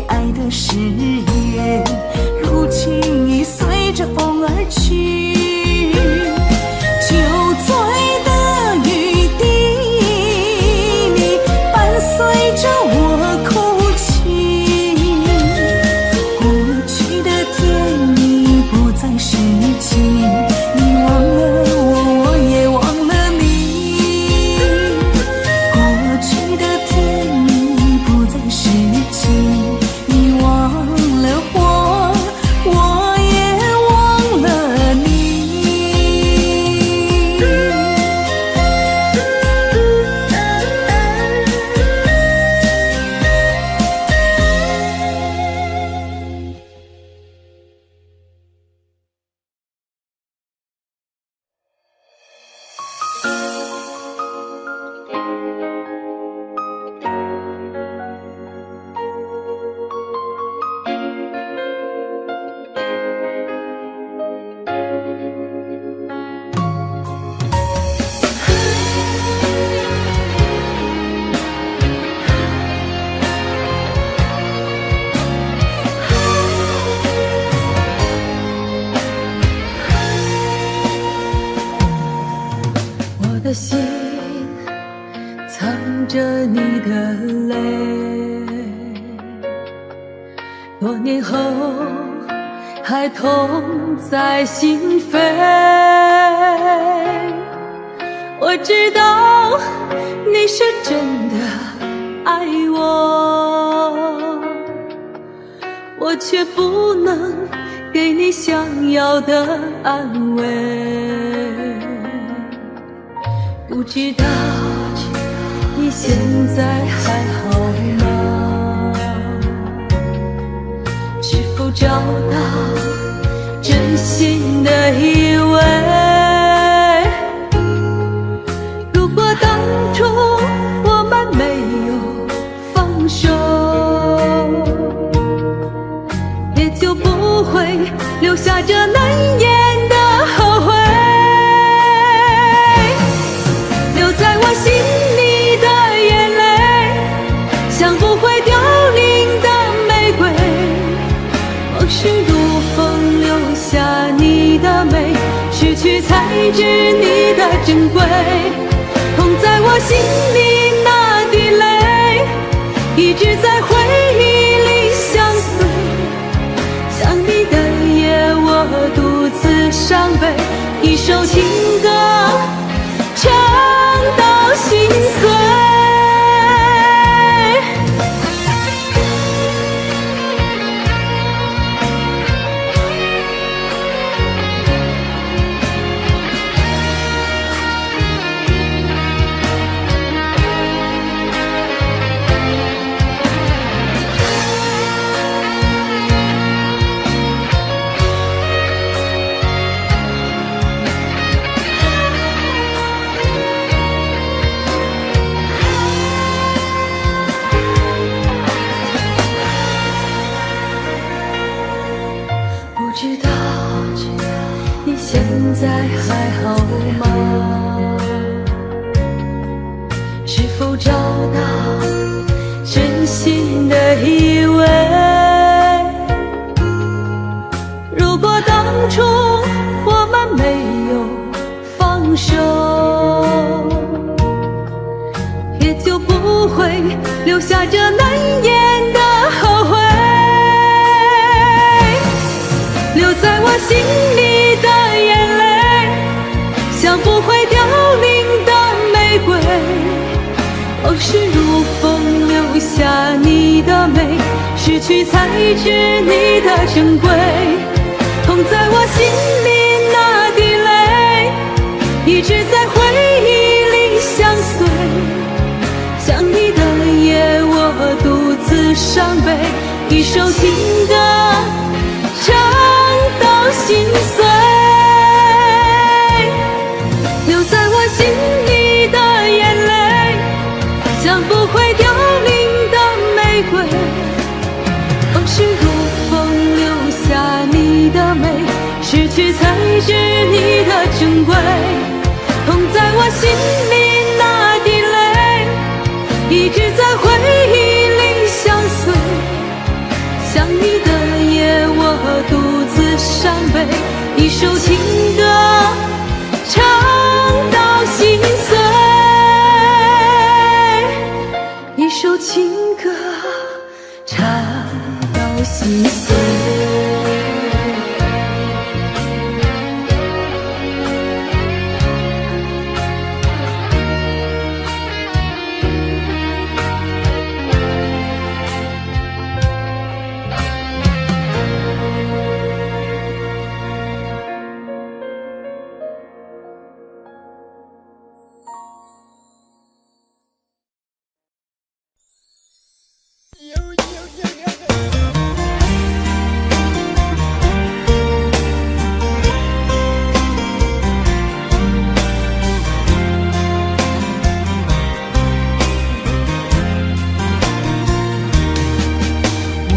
爱的誓言，如今已随着风而去。酒醉的雨滴，你伴随着我哭泣，过去的甜蜜不再是情，你忘了我，我也忘了你。过去的甜蜜不再是情，你忘了我，我也忘了你。
我的心藏着你的泪，多年后还痛在心扉。我知道你是真的爱我，我却不能给你想要的安慰。不知道你现在还好吗？是否找到真心的依偎？如果当初我们没有放手，也就不会留下这难言的后悔。在我心里的眼泪，像不会凋零的玫瑰。往事如风，留下你的美，失去才知你的珍贵。痛在我心里那滴泪，一直在回忆里相随。想你的夜，我独自伤悲，一首情歌唱到心碎。去才知你的珍贵。痛在我心里那滴泪，一直在回忆里相随。想你的夜，我独自伤悲，一首情歌唱到心碎。留在我心里的眼泪，像不会凋零的玫瑰。往事如风，留下你的美，失去才知你的珍贵。痛在我心里那滴泪，一直在回忆里相随。想你的夜，我独自伤悲，一首情歌唱到心碎，一首情歌唱到心碎。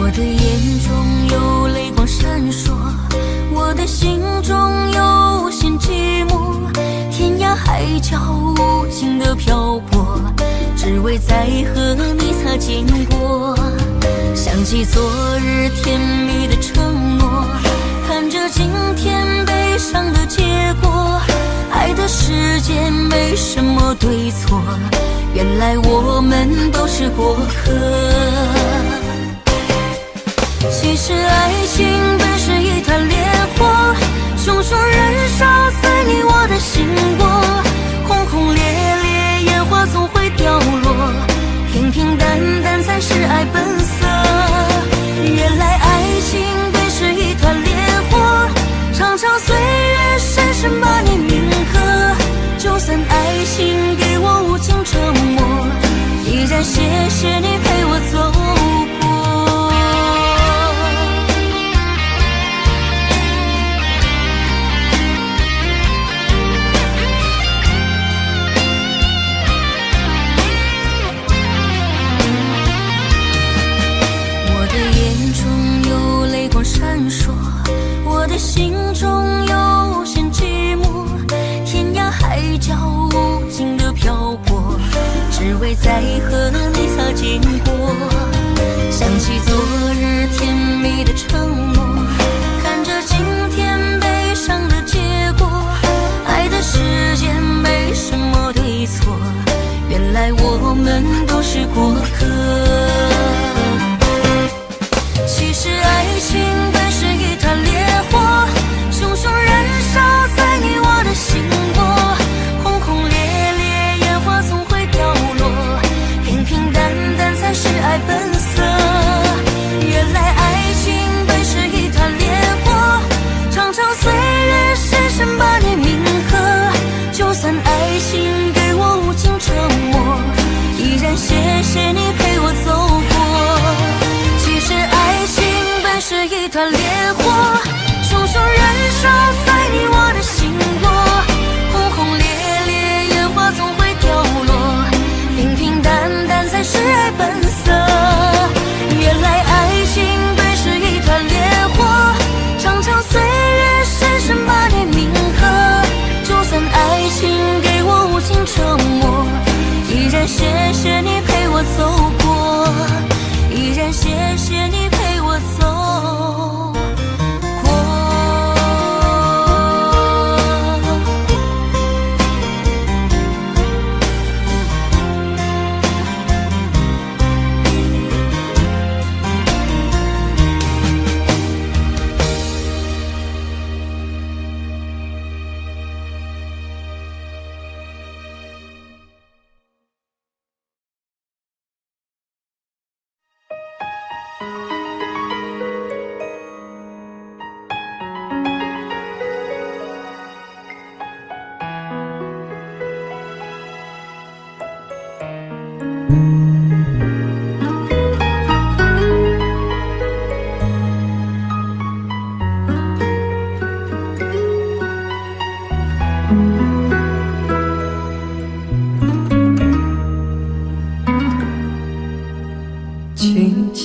我的眼中有泪光闪烁，我的心中有无限寂寞，天涯海角无尽的漂泊，只为再和你擦肩过。想起昨日甜蜜的承诺，看着今天悲伤的结果，爱的世界没什么对错，原来我们都是过客。其实爱情本是一团烈火，熊熊燃烧在你我的心窝，轰轰烈烈烟花总会掉落，平平淡淡才是爱本色。原来爱情本是一团烈火，长长岁月深深把你铭刻，就算爱情给我无情折磨，依然谢谢你陪我走过。闪烁，我的心中有无限寂寞，天涯海角无尽的漂泊，只为再和你擦肩过。想起昨日甜蜜的承诺，看着今天悲伤的结果，爱的世界没什么对错，原来我们都是过客。其实爱情本是一团烈火，熊熊燃烧在你我的心窝，轰轰烈烈烟花总会掉落，平平淡淡才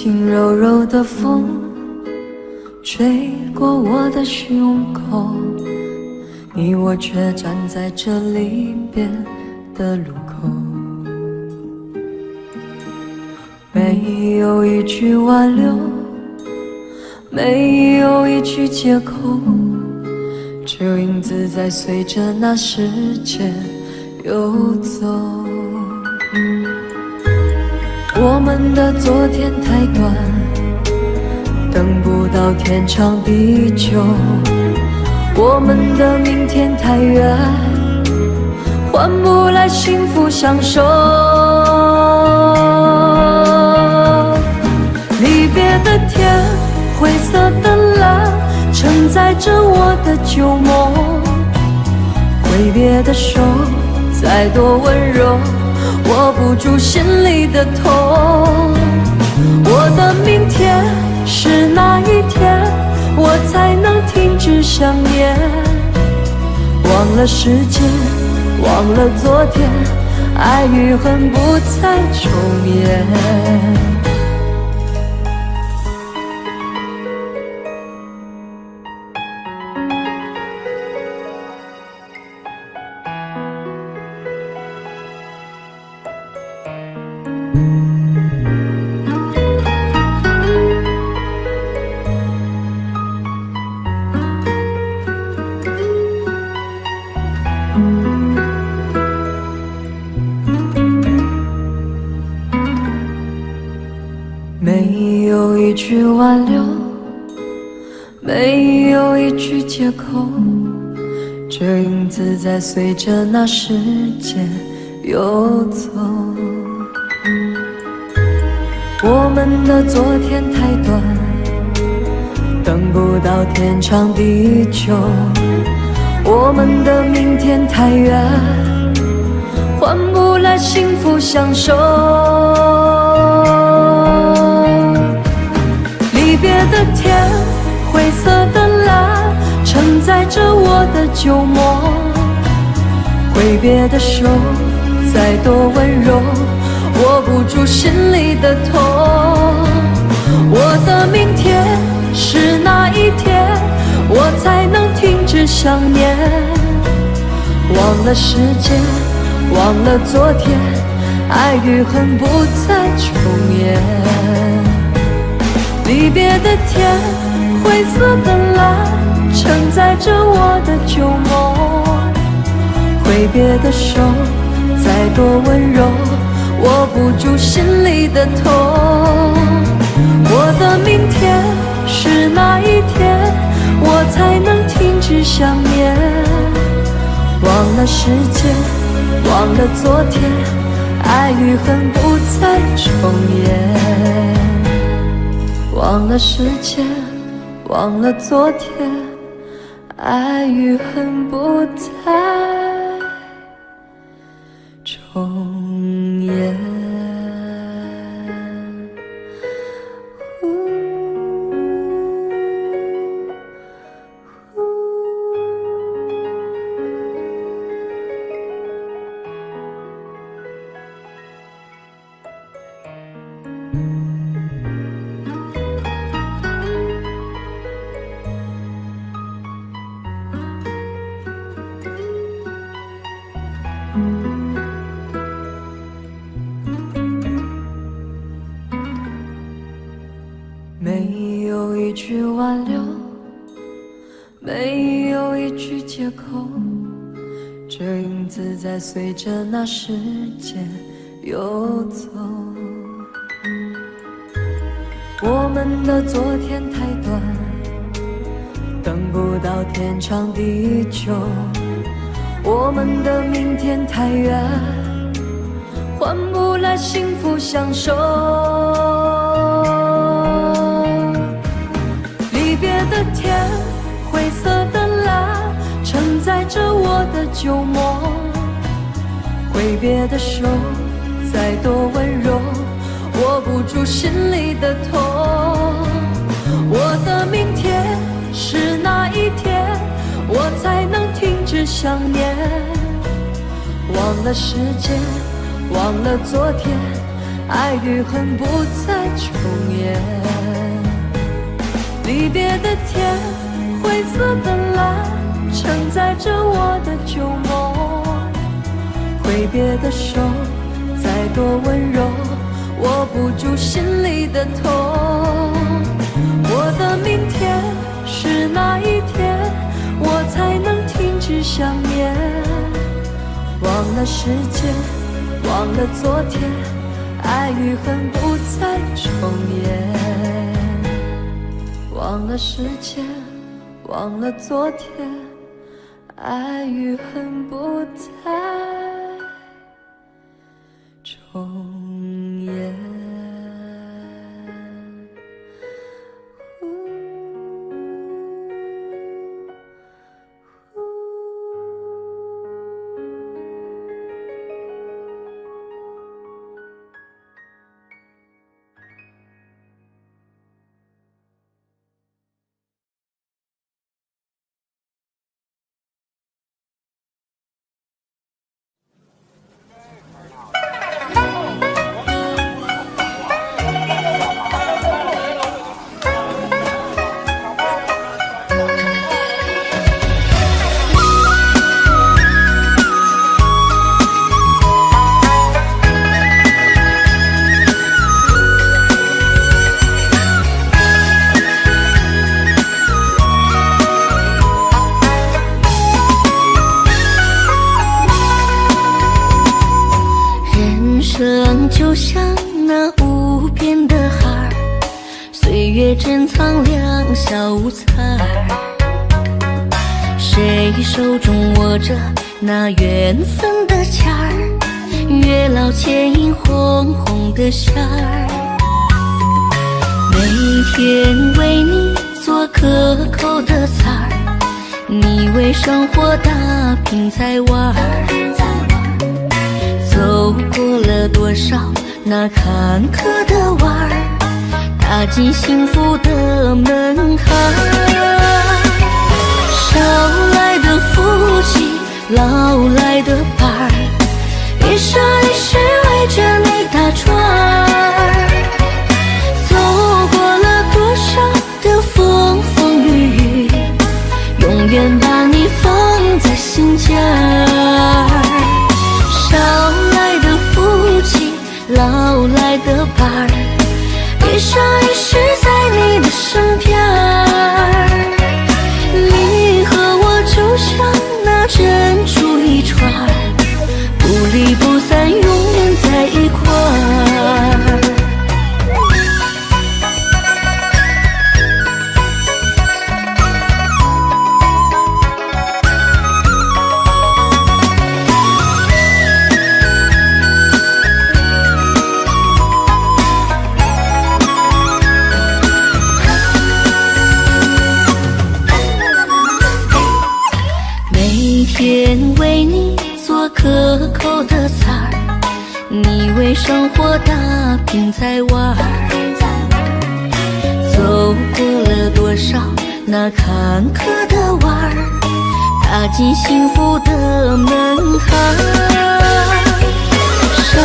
轻柔柔的风吹过我的胸口，你我却站在这离别的路口。没有一句挽留，没有一句借口，只有影子在随着那时间游走。我们的昨天太短，等不到天长地久，我们的明天太远，换不来幸福相守。离别的天，灰色的蓝，承载着我的旧梦。挥别的手，再多温柔，握不住心里的痛。我的明天是哪一天，我才能停止想念？忘了时间，忘了昨天，爱与恨不再重演。没有一句挽留，没有一句借口，只有影子在随着那时间游走。我们的昨天太短，等不到天长地久，我们的明天太远，换不来幸福相守。离别的天，灰色的蓝，承载着我的旧梦。挥别的手，再多温柔，握不住心里的痛。我的明天是哪一天，我才能停止想念？忘了时间，忘了昨天，爱与恨不再重演。离别的天，灰色的蓝，承载着我的旧梦。挥别的手，再多温柔，握不住心里的痛。我的明天是哪一天，我才能停止想念？忘了时间，忘了昨天，爱与恨不再重演。忘了时间，忘了昨天，爱与恨不再重演。没有一句挽留，没有一句借口，只有影子在随着那时间游走。我们的昨天太短，等不到天长地久，我们的明天太远，换不来幸福相守。离别的天，灰色的蓝，承载着我的旧梦。挥别的手，再多温柔，握不住心里的痛。我的明天是哪一天，我才能停止想念？忘了时间，忘了昨天，爱与恨不再重演。离别的天，灰色的蓝，承载着我的旧梦。挥别的手，再多温柔，握不住心里的痛。我的明天是哪一天，我才能停止想念？忘了时间，忘了昨天，爱与恨不再重演。忘了时间，忘了昨天，爱与恨不再重演。
就像那无边的海儿，岁月珍藏两小无猜。谁手中握着那缘分的签儿，月老牵引红红的线儿。每天为你做可口的菜儿，你为生活打拼才玩儿。走过了多少那坎坷的弯儿，踏进幸福的门槛。少来的福气，老来的伴儿，一生一世围着你打转儿。走过了多少的风风雨雨，永远把你放在心间儿。少来的福气，老来的伴儿，一生一世在你的身边儿。你和我就像那珍珠一串，不离不散，永远在一块儿。天为你做可口的菜儿，你为生活打拼才玩儿。走过了多少那坎坷的弯儿，踏进幸福的门槛。少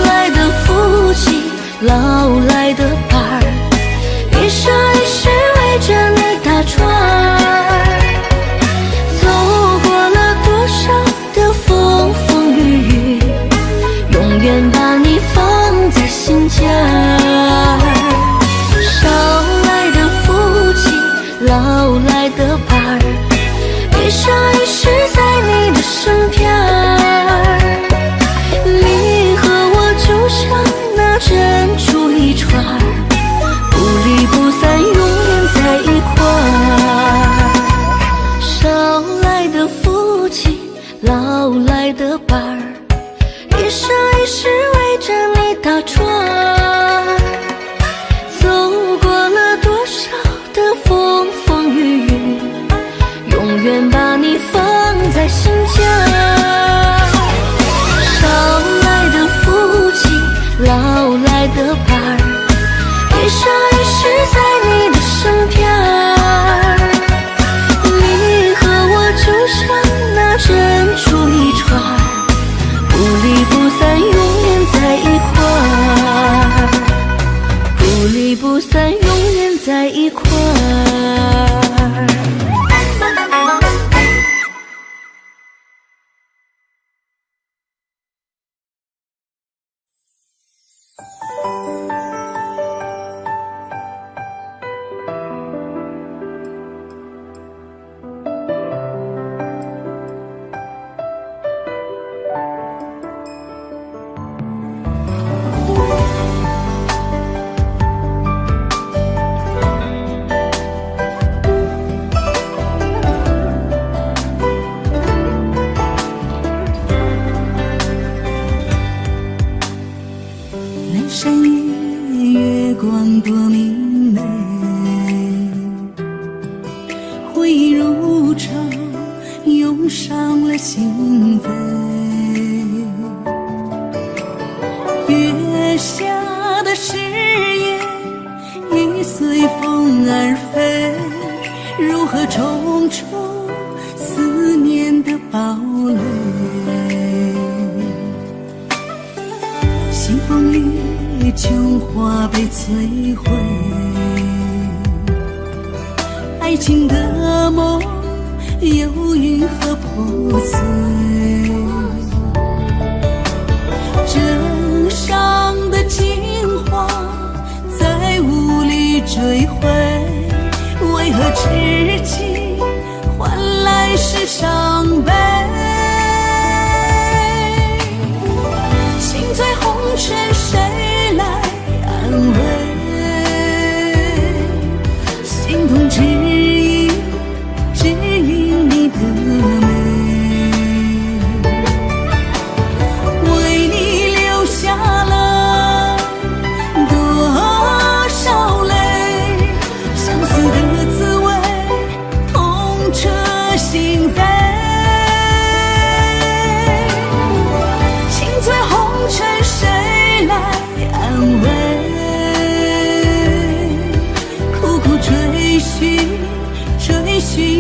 来的福气，老来的伴儿，一生一世围着你打转儿。风风雨雨，永远把你放在心间儿。少来的福气，老来的伴儿，一生一世在你的身边儿。你和我就像那珍珠一串，不离不散，永远在一块儿。少来的福气，老来的伴儿，一生一世围着你打转儿。走过了多少的风风雨雨，永远把你放在心间儿。少来的福气，老来的伴儿，一生一世在你的身边儿。你和我就像那珍珠一串，不离不散，永远在一块儿。深夜月光多明媚，回忆如潮涌上了心扉，月下的誓言已随风而飞，如何重重思念的堡垒，西风里琼花被摧毁，爱情的梦又云何破碎，枕上的金花再无力追回，为何痴情换来是伤悲，心醉红尘谁来安慰，心痛只因你的美，为你流下了多少泪，相思的滋味痛彻心扉，心醉红尘谁来安慰，苦苦追寻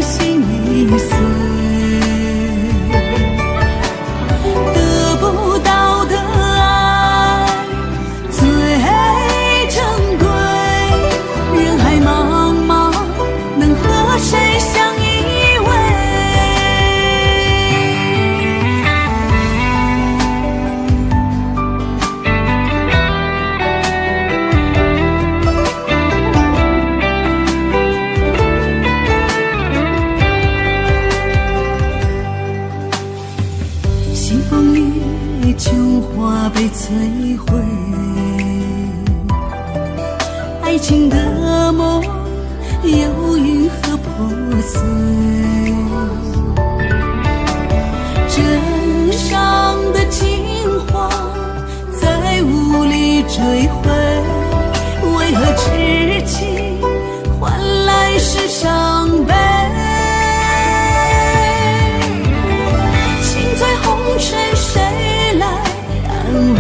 心已碎，得不到的爱最珍贵，人海茫茫能和谁相依偎，西风里琼花被摧毁，爱情的梦又云何破碎，枕上的金花再无力追回，为何痴情换来是伤悲，心醉红尘谁来安慰，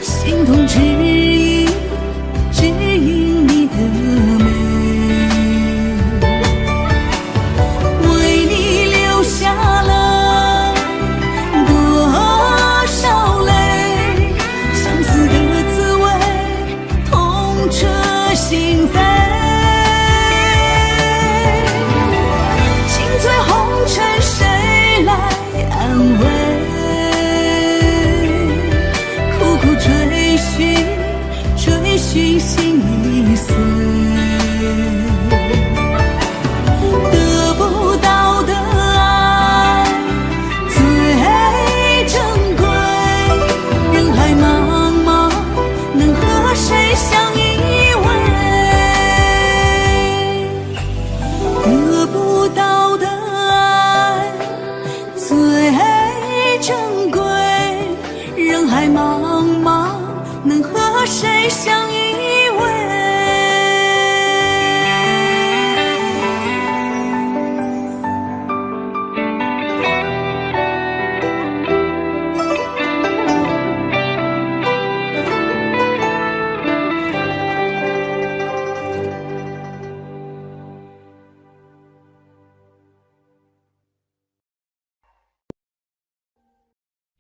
心痛只因你的美，为你流下了多少泪，相思的滋味痛彻心扉，心醉红尘谁来安慰，苦苦追寻心已碎，得不到的爱最珍贵，人海茫茫能和谁相依偎，得不到的爱最珍贵，人海茫茫能和谁相依偎。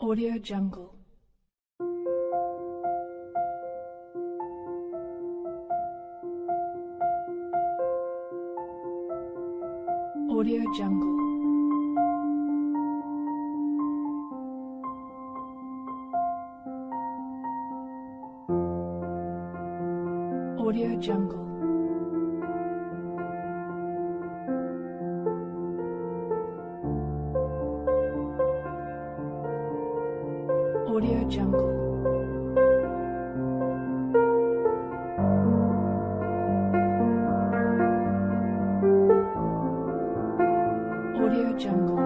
Audio Jungle. Audio Jungle. Audio Jungle. Audio Jungle. Audio Jungle. Audio Jungle. Audio Jungle.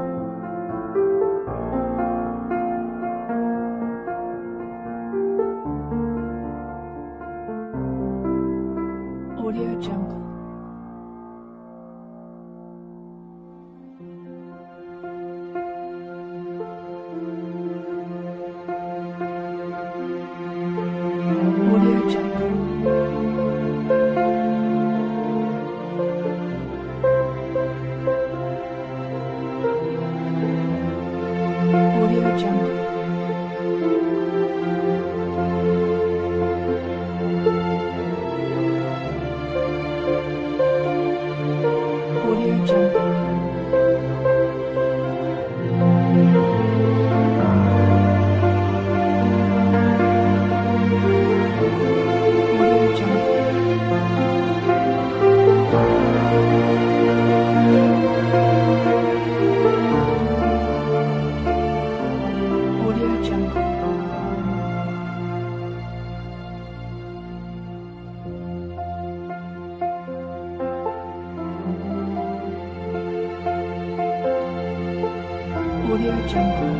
Jungle. Audio Jungle. Audio Jungle. Audio Jungle. Audio Jungle.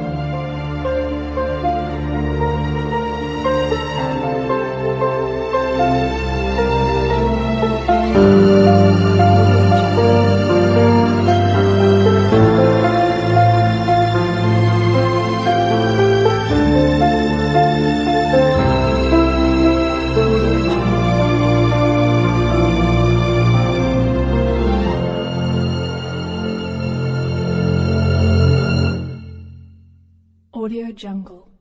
Audio Jungle.